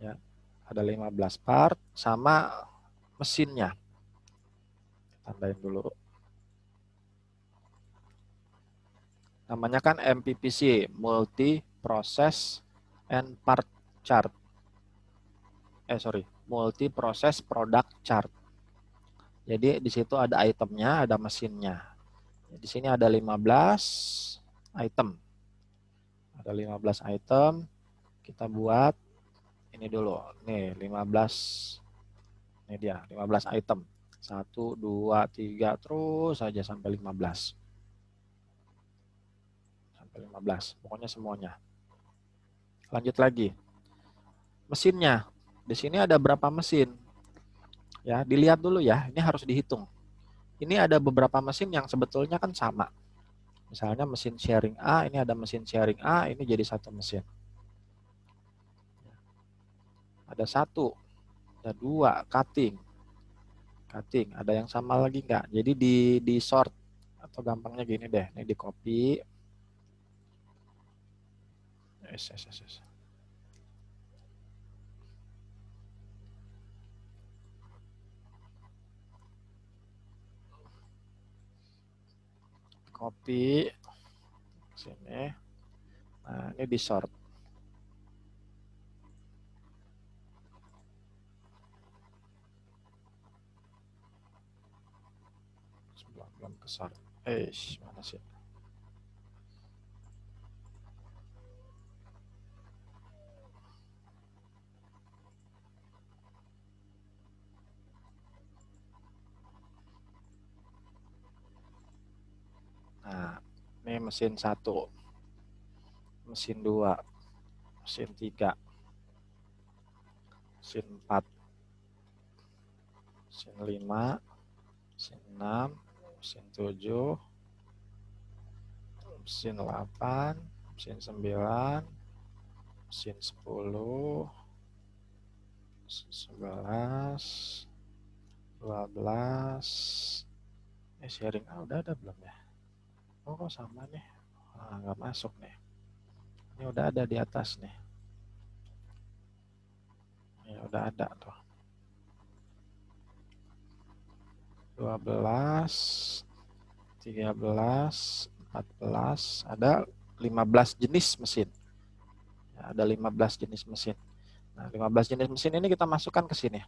Ya, ada 15 part sama mesinnya. Tandain dulu. Namanya kan MPPC, Multi Process and Part Chart. Multi Process Product Chart. Jadi di situ ada itemnya, ada mesinnya. Di sini ada 15 item. Ada 15 item. Kita buat ini dulu. Nih, 15. Ini dia, 15 item. 1, 2, 3, terus saja sampai 15. Sampai 15. Pokoknya semuanya. Lanjut lagi. Mesinnya. Di sini ada berapa mesin? Ya, dilihat dulu ya. Ini harus dihitung. Ini ada beberapa mesin yang sebetulnya kan sama. Misalnya mesin sharing A, ini ada mesin sharing A, ini jadi satu mesin. Ada 1, ada 2, cutting. Cutting, ada yang sama lagi nggak? Jadi di sort, atau gampangnya gini deh, ini di copy. Yes. Copy sini. Nah, ini di sort. Belum ke sort. Mana sih? Nah, ini mesin 1, mesin 2, mesin 3, mesin 4, mesin 5, mesin 6, mesin 7, mesin 8, mesin 9, mesin 10, 11, 12. Sharing A udah ada belum ya? Oh kok sama nih? Nggak masuk nih. Ini udah ada di atas nih. Ya udah ada tuh. 12, 13, 14, ada 15 jenis mesin. Ya, ada 15 jenis mesin. Nah, 15 jenis mesin ini kita masukkan ke sini.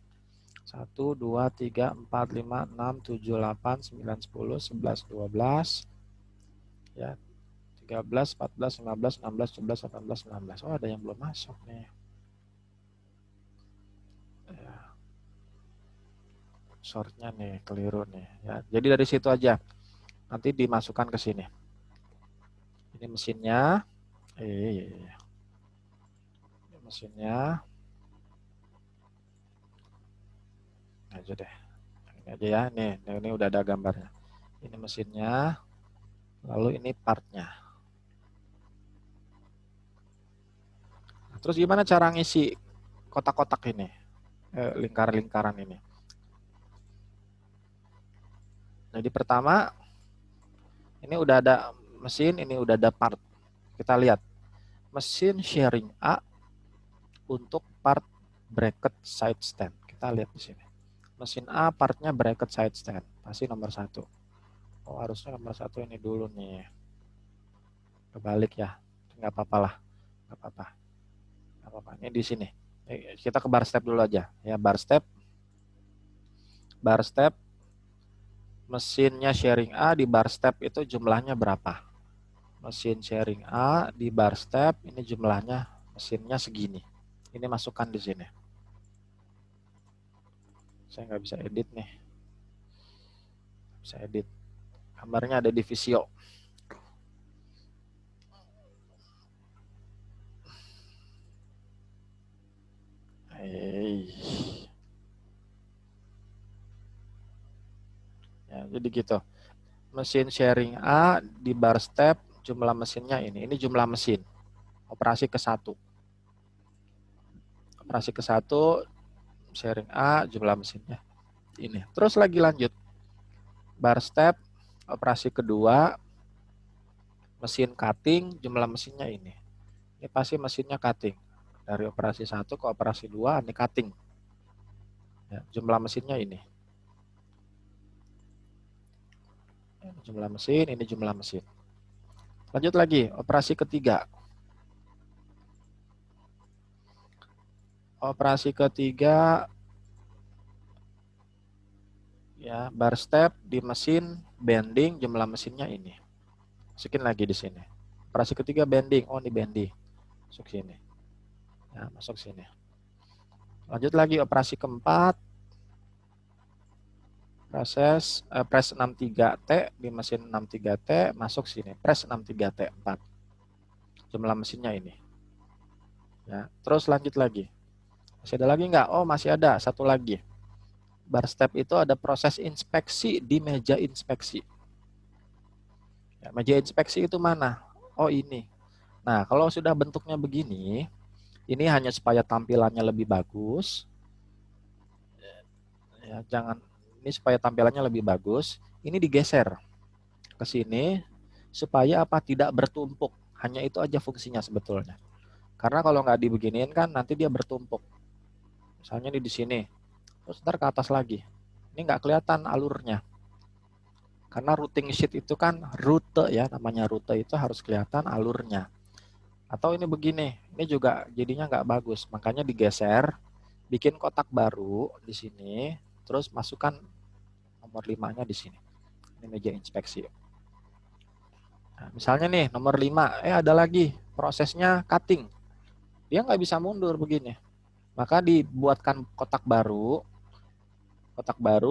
1, 2, 3, 4, 5, 6, 7, 8, 9, 10, 11, 12. Ya, 13, 14, 15, 16, 17, 18, 19. Oh, ada yang belum masuk nih. Ya. Shortnya nih, keliru nih. Ya, jadi dari situ aja. Nanti dimasukkan ke sini. Ini mesinnya. Ini mesinnya. Ini aja deh. Ini aja ya. Nih, ini udah ada gambarnya. Ini mesinnya. Lalu ini partnya. Terus gimana cara ngisi kotak-kotak ini? Lingkaran-lingkaran ini. Jadi pertama, ini udah ada mesin, ini udah ada part. Kita lihat. Mesin sharing A untuk part bracket side stand. Kita lihat di sini. Mesin A partnya bracket side stand. Pasti nomor 1. Oh, harusnya nomor 1 ini dulu nih. Kebalik ya. Nggak apa-apa lah. Nggak apa-apa. Nggak apa-apa. Ini di sini. Kita ke bar step dulu aja. Ya, bar step. Bar step. Mesinnya sharing A di bar step itu jumlahnya berapa? Mesin sharing A di bar step ini jumlahnya mesinnya segini. Ini masukkan di sini. Saya nggak bisa edit nih. Bisa edit. Gambarnya ada di Visio. Ya, jadi gitu. Mesin sharing A di bar step jumlah mesinnya ini. Ini jumlah mesin. Operasi ke-1. Operasi ke-1 sharing A jumlah mesinnya ini. Terus lagi lanjut. Bar step operasi kedua mesin cutting jumlah mesinnya ini. Ini pasti mesinnya cutting. Dari operasi 1 ke operasi 2 ini cutting. Ya, jumlah mesinnya ini. Ini jumlah mesin, ini jumlah mesin. Lanjut lagi, operasi ketiga. Operasi ketiga ya, bar step di mesin bending jumlah mesinnya ini. Masukin lagi di sini. Operasi ketiga bending. Oh, ini bending. Masuk sini. Ya, masuk sini. Lanjut lagi operasi keempat. Press 63T di mesin 63T masuk sini. Press 63T 4. Jumlah mesinnya ini. Ya, terus lanjut lagi. Masih ada lagi nggak? Oh, masih ada. Satu lagi. Bar step itu ada proses inspeksi di meja inspeksi. Ya, meja inspeksi itu mana? Oh, ini. Nah, kalau sudah bentuknya begini, ini hanya supaya tampilannya lebih bagus. Ya, jangan ini supaya tampilannya lebih bagus. Ini digeser ke sini supaya apa? Tidak bertumpuk. Hanya itu aja fungsinya sebetulnya. Karena kalau nggak dibeginiin kan nanti dia bertumpuk. Misalnya ini di sini, terus ntar ke atas lagi. Ini nggak kelihatan alurnya. Karena routing sheet itu kan rute ya, namanya rute itu harus kelihatan alurnya. Atau ini begini, ini juga jadinya nggak bagus. Makanya digeser, bikin kotak baru di sini, terus masukkan nomor 5-nya di sini. Ini meja inspeksi. Nah, misalnya nih nomor 5, ada lagi prosesnya cutting. Dia nggak bisa mundur begini. Maka dibuatkan kotak baru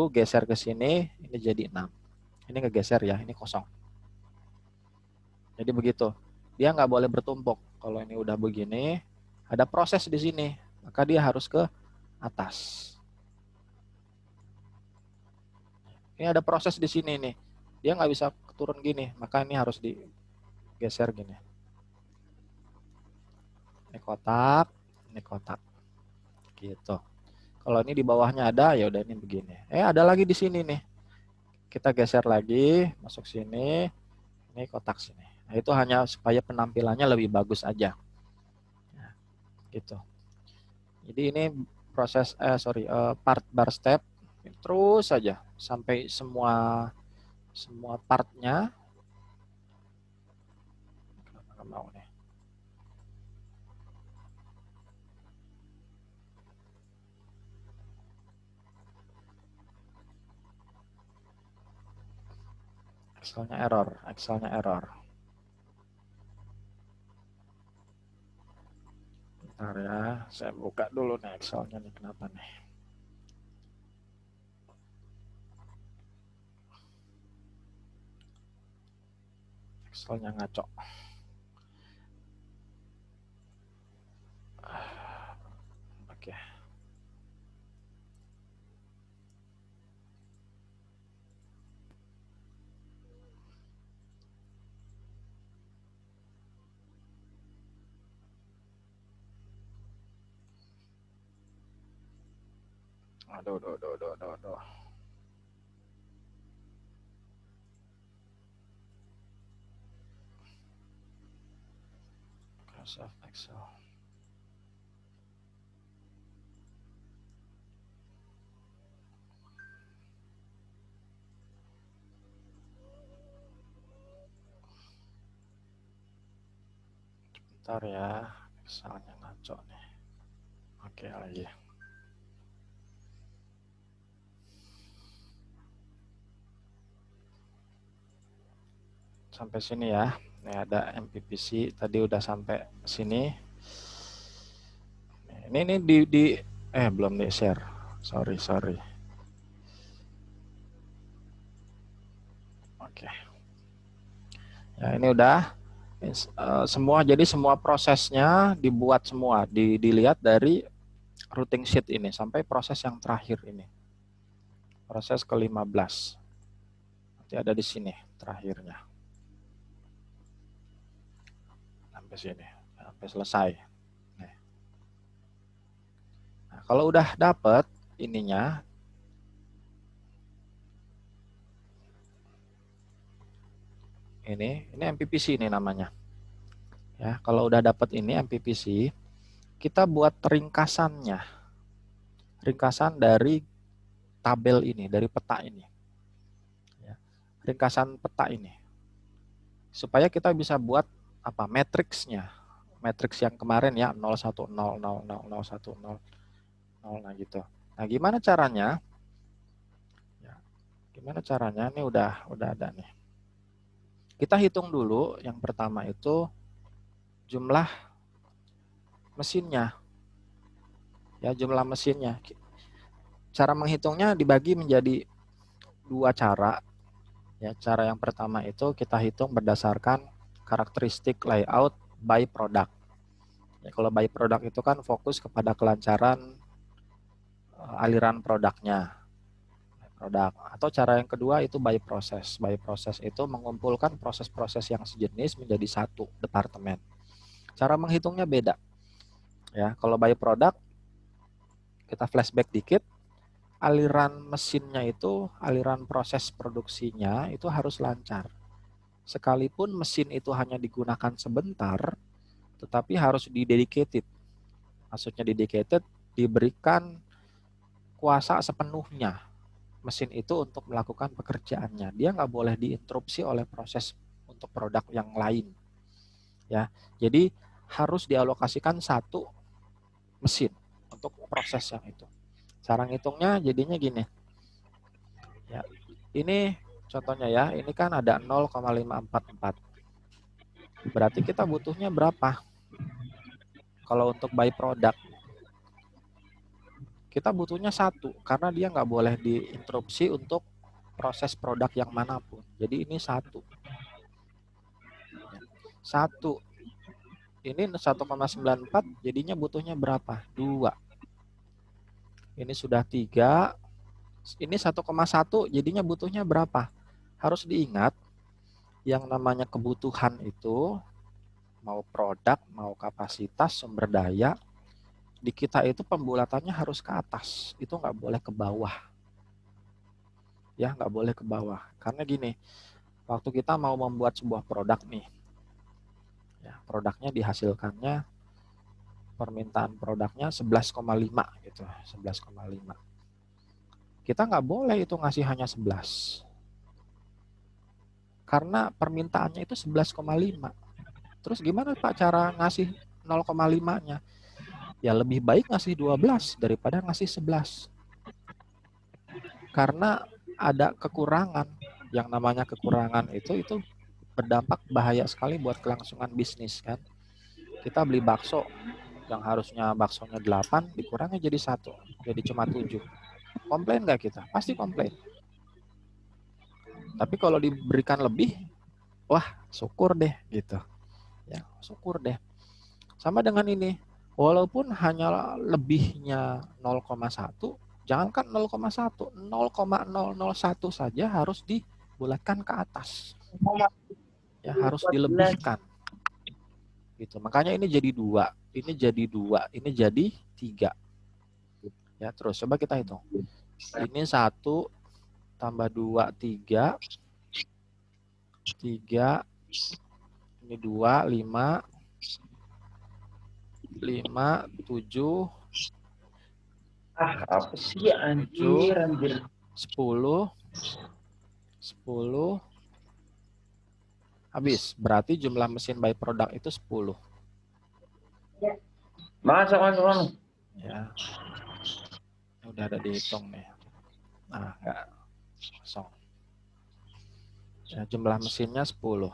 geser ke sini, ini jadi 6. Ini ngegeser ya, ini kosong. Jadi begitu. Dia nggak boleh bertumpuk. Kalau ini udah begini, ada proses di sini, maka dia harus ke atas. Ini ada proses di sini nih. Dia nggak bisa turun gini, maka ini harus digeser gini. Ini kotak, ini kotak. Gitu. Kalau ini di bawahnya ada, ya udah ini begini. Ada lagi di sini nih. Kita geser lagi, masuk sini. Ini kotak sini. Nah, itu hanya supaya penampilannya lebih bagus aja. Nah, gitu. Jadi ini proses part bar step terus saja sampai semua partnya. Kenapa mau nih? Excelnya error. Bentar ya, saya buka dulu nih Excelnya nih, kenapa nih? Excelnya ngaco. Oke. Aduh. Microsoft Excel. Bentar ya, Excelnya ngaco nih. Oke lagi. Sampai sini ya. Ini ada MPPC, tadi udah sampai sini. Ini di belum di share. Sorry. Oke. Ya, ini udah semua, jadi semua prosesnya dibuat semua, dilihat dari routing sheet ini sampai proses yang terakhir ini. Proses ke-15. Nanti ada di sini terakhirnya. Sampai sini, sampai selesai. Nah, kalau udah dapet ininya, ini MPPC ini namanya. Ya, kalau udah dapet ini MPPC, kita buat ringkasannya. Ringkasan dari tabel ini, dari peta ini. Ya, ringkasan peta ini. Supaya kita bisa buat apa? Matriksnya. Matriks yang kemarin ya, 0, 1, 0, 0, 0, 0, 1, 0, 0, nah gitu. Nah, gimana caranya? Ya, gimana caranya? Ini udah ada nih. Kita hitung dulu, yang pertama itu jumlah mesinnya. Ya, jumlah mesinnya. Cara menghitungnya dibagi menjadi dua cara. Ya, cara yang pertama itu kita hitung berdasarkan karakteristik layout by product. Ya, kalau by product itu kan fokus kepada kelancaran aliran produknya. Atau cara yang kedua itu by process. By process itu mengumpulkan proses-proses yang sejenis menjadi satu departemen. Cara menghitungnya beda. Ya, kalau by product kita flashback dikit, aliran mesinnya itu, aliran proses produksinya itu harus lancar. Sekalipun mesin itu hanya digunakan sebentar, tetapi harus didedicated. Maksudnya dedicated, diberikan kuasa sepenuhnya mesin itu untuk melakukan pekerjaannya. Dia nggak boleh diinterupsi oleh proses untuk produk yang lain. Ya, jadi harus dialokasikan satu mesin untuk proses yang itu. Cara ngitungnya jadinya gini. Ya, ini contohnya ya, ini kan ada 0,544. Berarti kita butuhnya berapa? Kalau untuk by product, kita butuhnya satu, karena dia nggak boleh diinterupsi untuk proses produk yang manapun. Jadi ini satu. Satu. Ini 1,94, jadinya butuhnya berapa? 2. Ini sudah 3. Ini 1,1, jadinya butuhnya berapa? Harus diingat, yang namanya kebutuhan itu mau produk, mau kapasitas, sumber daya, di kita itu pembulatannya harus ke atas, itu nggak boleh ke bawah. Ya, nggak boleh ke bawah. Karena gini, waktu kita mau membuat sebuah produk nih, ya, produknya dihasilkannya, permintaan produknya 11,5 gitu, 11,5. Kita nggak boleh itu ngasih hanya 11. Karena permintaannya itu 11,5. Terus gimana Pak cara ngasih 0,5-nya? Ya lebih baik ngasih 12 daripada ngasih 11. Karena ada kekurangan. Yang namanya kekurangan itu berdampak bahaya sekali buat kelangsungan bisnis kan. Kita beli bakso yang harusnya baksonya 8 dikurangi jadi 1, jadi cuma 7. Komplain nggak kita? Pasti komplain. Tapi kalau diberikan lebih, wah syukur deh gitu. Ya, syukur deh. Sama dengan ini, walaupun hanya lebihnya 0,1, jangankan 0,1, 0,001 saja harus dibulatkan ke atas. Ya, harus dilebihkan. Gitu. Makanya ini jadi 2, ini jadi 2, ini jadi 3. Ya, terus coba kita hitung. Ini 1 tambah 2, 3. 3, ini 2, 5. 5, 7, apa sih anjir, 10, habis. Berarti jumlah mesin by product itu 10. Masuk. Ya. Udah ada dihitung nih. Nah, enggak. Kosong. Ya, jumlah mesinnya 10.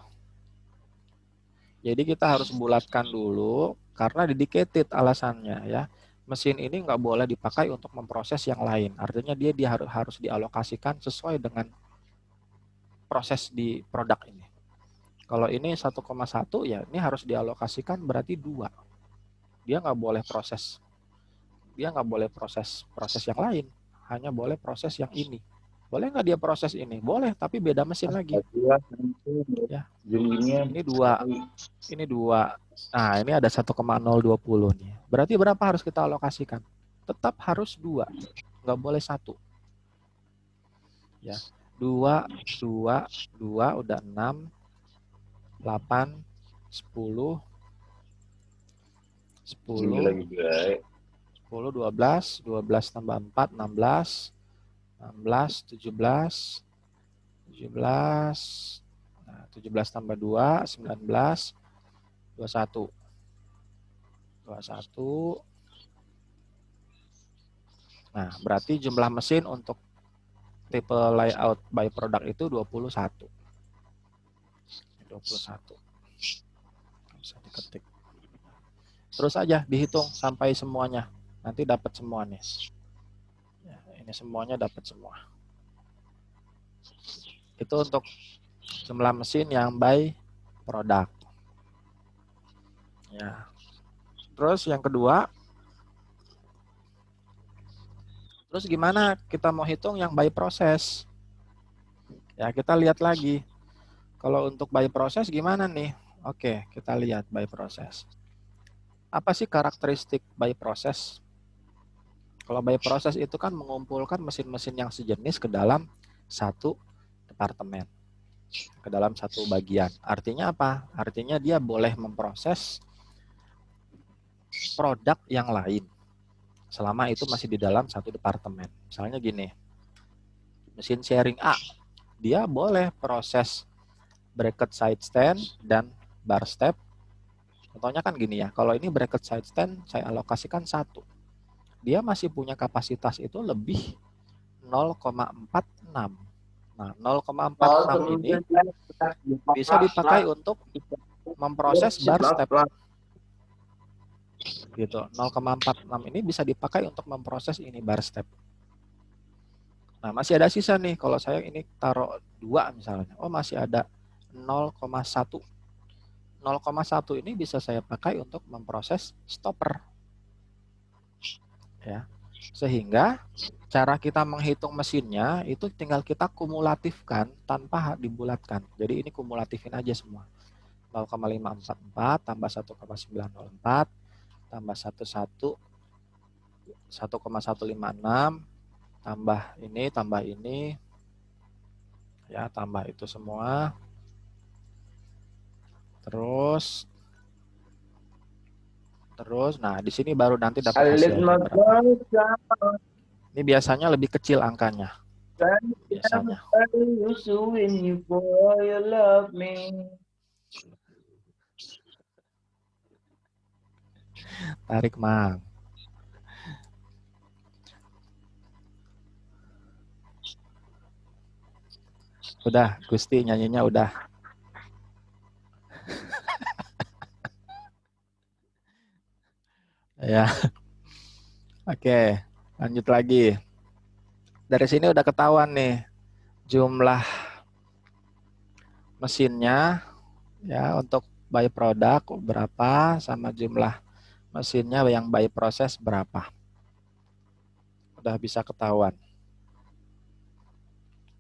Jadi kita harus bulatkan dulu karena dedicated alasannya ya. Mesin ini nggak boleh dipakai untuk memproses yang lain. Artinya dia harus dialokasikan sesuai dengan proses di produk ini. Kalau ini 1,1 ya ini harus dialokasikan berarti 2. Dia nggak boleh proses. Dia nggak boleh proses yang lain. Hanya boleh proses yang ini. Boleh nggak dia proses ini? Boleh, tapi beda mesin lagi. Ya. Ini 2. Ini 2. Nah, ini ada 1,020 nih. Berarti berapa harus kita alokasikan? Tetap harus 2. Nggak boleh 1. Ya. 2 udah 6, 8, 10, 12 tambah 4, 16, 17, 17 tambah 2, 19, 21. Nah, berarti jumlah mesin untuk tipe layout by product itu 21. 21. Bisa diketik. Terus aja dihitung sampai semuanya. Nanti dapat semua nih. Ya, ini semuanya dapat semua. Itu untuk jumlah mesin yang by product. Ya. Terus yang kedua, terus gimana kita mau hitung yang by proses? Ya, kita lihat lagi. Kalau untuk by proses gimana nih? Oke, kita lihat by proses. Apa sih karakteristik by proses? Kalau by proses itu kan mengumpulkan mesin-mesin yang sejenis ke dalam satu departemen, ke dalam satu bagian. Artinya apa? Artinya dia boleh memproses produk yang lain selama itu masih di dalam satu departemen. Misalnya gini, mesin sharing A, dia boleh proses bracket side stand dan bar step. Contohnya kan gini ya, kalau ini bracket side stand saya alokasikan 1. Dia masih punya kapasitas itu lebih 0,46. Nah, 0,46 ini bisa dipakai untuk memproses bar step. Gitu. 0,46 ini bisa dipakai untuk memproses ini bar step. Nah, masih ada sisa nih. Kalau saya ini taruh 2 misalnya. Oh, masih ada 0,1. 0,1 ini bisa saya pakai untuk memproses stopper. Ya. Sehingga cara kita menghitung mesinnya itu tinggal kita kumulatifkan tanpa dibulatkan. Jadi ini kumulatifin aja semua. 0,544 tambah 1,904 tambah 1,156 tambah ini ya, tambah itu semua. Terus nah di sini baru nanti dapat I lift hasilnya my berapa. voice out Ini biasanya lebih kecil angkanya and biasanya. you so when you boy you love me. Tarik, Mang. Udah, Gusti nyanyinya udah. Ya. Oke, lanjut lagi. Dari sini udah ketahuan nih jumlah mesinnya ya untuk by product berapa sama jumlah mesinnya yang by proses berapa. Udah bisa ketahuan.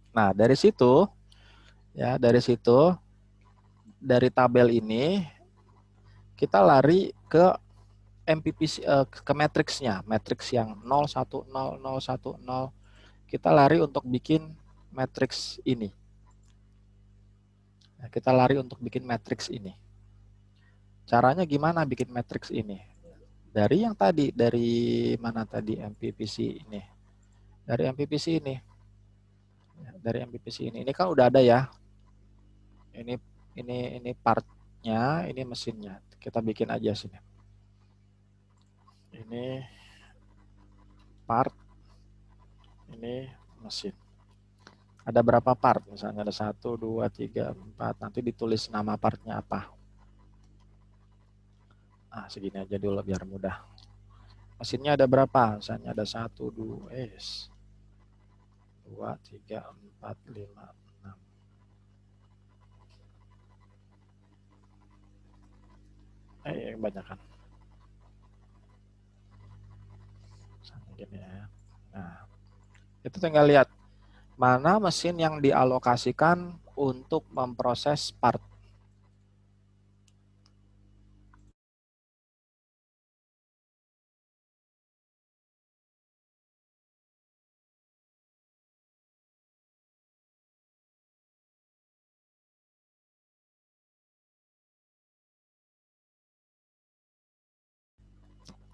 Nah, dari situ ya, dari tabel ini kita lari ke MPPC ke matriksnya, matriks yang 0 1 0 0 1 0. Kita lari untuk bikin matriks ini. Nah, kita lari untuk bikin matriks ini. Caranya gimana bikin matriks ini? Dari yang tadi, dari mana tadi MPPC ini? Dari MPPC ini. Dari MPPC ini. Ini kan udah ada ya. Ini partnya, ini mesinnya. Kita bikin aja sini. Ini part, ini mesin. Ada berapa part? Misalnya ada 1, 2, 3, 4. Nanti ditulis nama partnya apa. Nah, segini aja dulu biar mudah. Mesinnya ada berapa? Misalnya ada 1, 2, 3, 4, 5, 6. Banyak kan. Gini ya. Nah, itu tinggal lihat mana mesin yang dialokasikan untuk memproses part.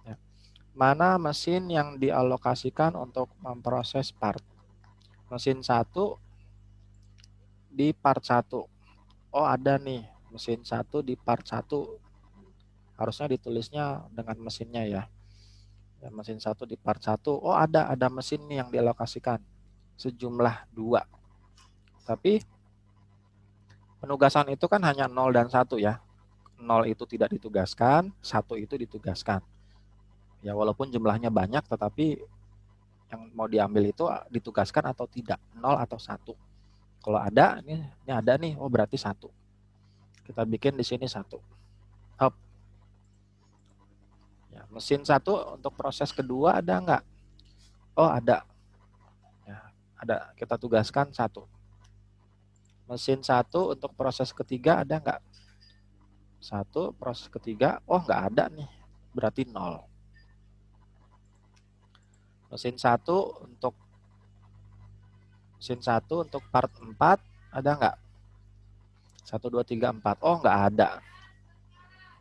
Ya. Mana mesin yang dialokasikan untuk memproses part. Mesin 1 di part 1. Oh, ada nih mesin 1 di part 1. Harusnya ditulisnya dengan mesinnya ya. Mesin 1 di part 1. Oh, ada mesin nih yang dialokasikan. Sejumlah 2. Tapi penugasan itu kan hanya 0 dan 1 ya. 0 itu tidak ditugaskan, 1 itu ditugaskan. Ya, walaupun jumlahnya banyak tetapi yang mau diambil itu ditugaskan atau tidak, 0 atau 1. Kalau ada, ini ada nih, oh berarti 1. Kita bikin di sini 1. Hop. Ya, mesin 1 untuk proses kedua ada nggak? Oh, ada. Ya, ada. Kita tugaskan 1. Mesin 1 untuk proses ketiga ada nggak? 1 proses ketiga, oh nggak ada nih, berarti 0. Mesin 1 untuk part 4 ada nggak? 1, 2, 3, 4. Oh, nggak ada.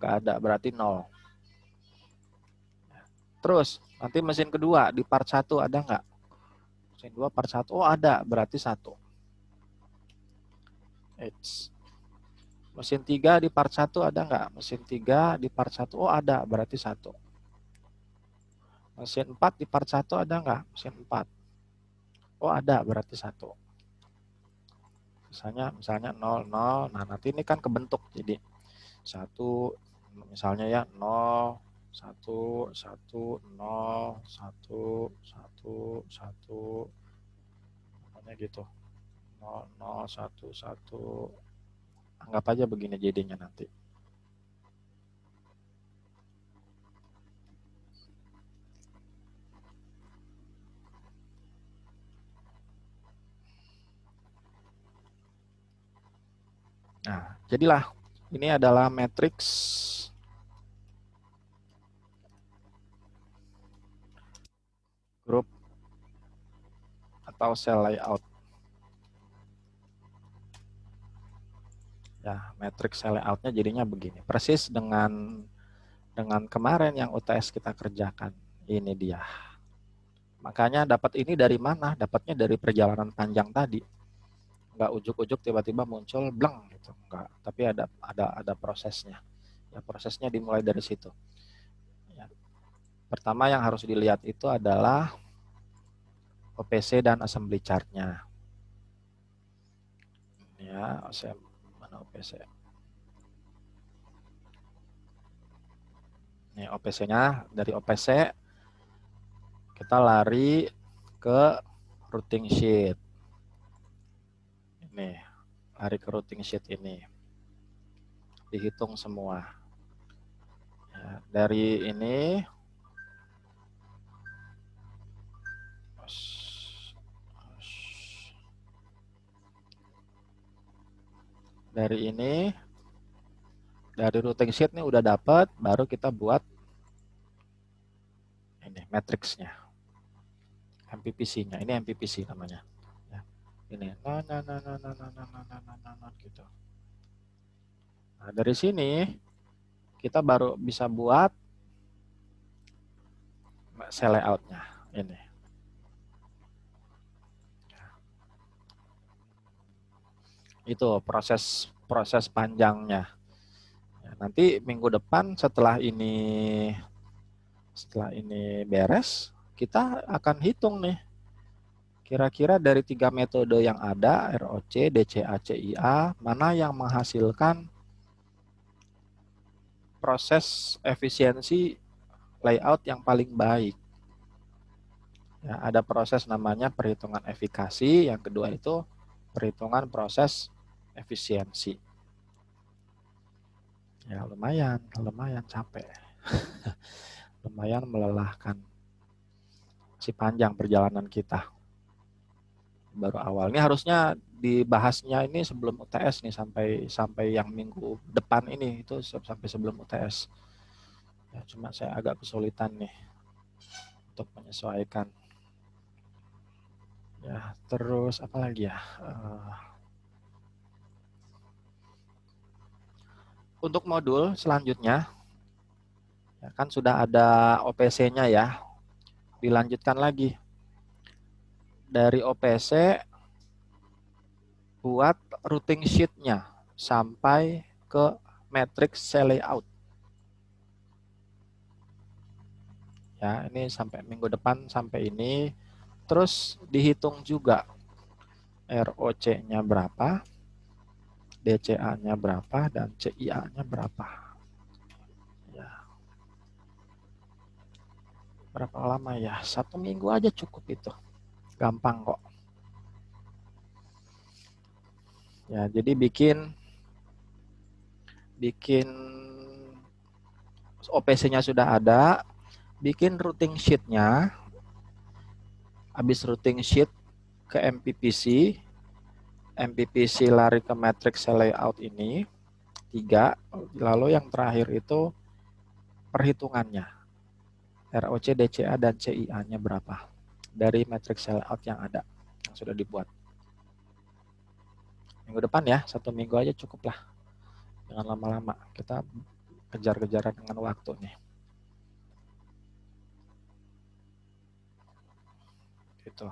Nggak ada, berarti 0. Terus, nanti mesin kedua di part 1 ada nggak? Mesin 2 part 1, oh ada, berarti 1. Mesin 3 di part 1 ada nggak? Mesin 3 di part 1, oh ada, berarti 1. Mesin 4 di part 1 ada nggak? Mesin 4. Oh ada, berarti 1. Misalnya 0, 0. Nah, nanti ini kan kebentuk. Jadi 1, misalnya ya 0, 1, 1, 0, 1, 1, 1. Namanya gitu. 0, 0, 1, 1. Anggap aja begini jadinya nanti. Nah, jadilah Ini adalah matriks grup atau cell layout. Ya, matriks cell layoutnya jadinya begini. Persis dengan kemarin yang UTS kita kerjakan. Ini dia. Makanya dapat ini dari mana? Dapatnya dari perjalanan panjang tadi. Nggak ujuk-ujuk tiba-tiba muncul bleng gitu. Nggak. Tapi ada prosesnya. Ya, prosesnya dimulai dari situ. Ya. Pertama yang harus dilihat itu adalah OPC dan assembly chart-nya. Ya, mana OPC? Nih OPC-nya, dari OPC kita lari ke routing sheet. Ini, lari ke routing sheet ini. Dihitung semua. Ya, dari ini dari routing sheet nih udah dapat, baru kita buat ini matriksnya, MPPC-nya. Ini MPPC namanya. Ya, ini gitu. Nah, dari sini kita baru bisa buat cell layout-nya ini. Itu proses panjangnya. Ya, nanti minggu depan setelah ini beres, kita akan hitung nih. Kira-kira dari 3 metode yang ada, ROC, DCA, CIA, mana yang menghasilkan proses efisiensi layout yang paling baik. Ya, ada proses namanya perhitungan efikasi, yang kedua itu perhitungan proses efisiensi. Ya lumayan capek. Lumayan melelahkan. Si panjang perjalanan kita. Baru awal. Ini harusnya dibahasnya ini sebelum UTS nih, sampai yang minggu depan ini, itu sampai sebelum UTS. Ya, cuma saya agak kesulitan nih untuk menyesuaikan. Ya, terus apa lagi ya? Untuk modul selanjutnya, ya kan sudah ada OPC-nya ya. Dilanjutkan lagi. Dari OPC buat routing sheet-nya sampai ke matrix cell layout. Ya, ini sampai minggu depan sampai ini. Terus dihitung juga ROC-nya berapa, DCA-nya berapa, dan CIA-nya berapa. Ya. Berapa lama ya? 1 minggu aja cukup itu. Gampang kok. Ya, jadi bikin OPC-nya sudah ada, bikin routing sheet-nya. Habis routing sheet ke MPPC, lari ke matrix cell layout ini 3, lalu yang terakhir itu perhitungannya, ROC, DCA, dan CIA-nya berapa dari matrix cell layout yang ada, yang sudah dibuat. Minggu depan ya, 1 minggu aja cukup lah, jangan lama-lama, kita kejar-kejaran dengan waktu nih. Gitu.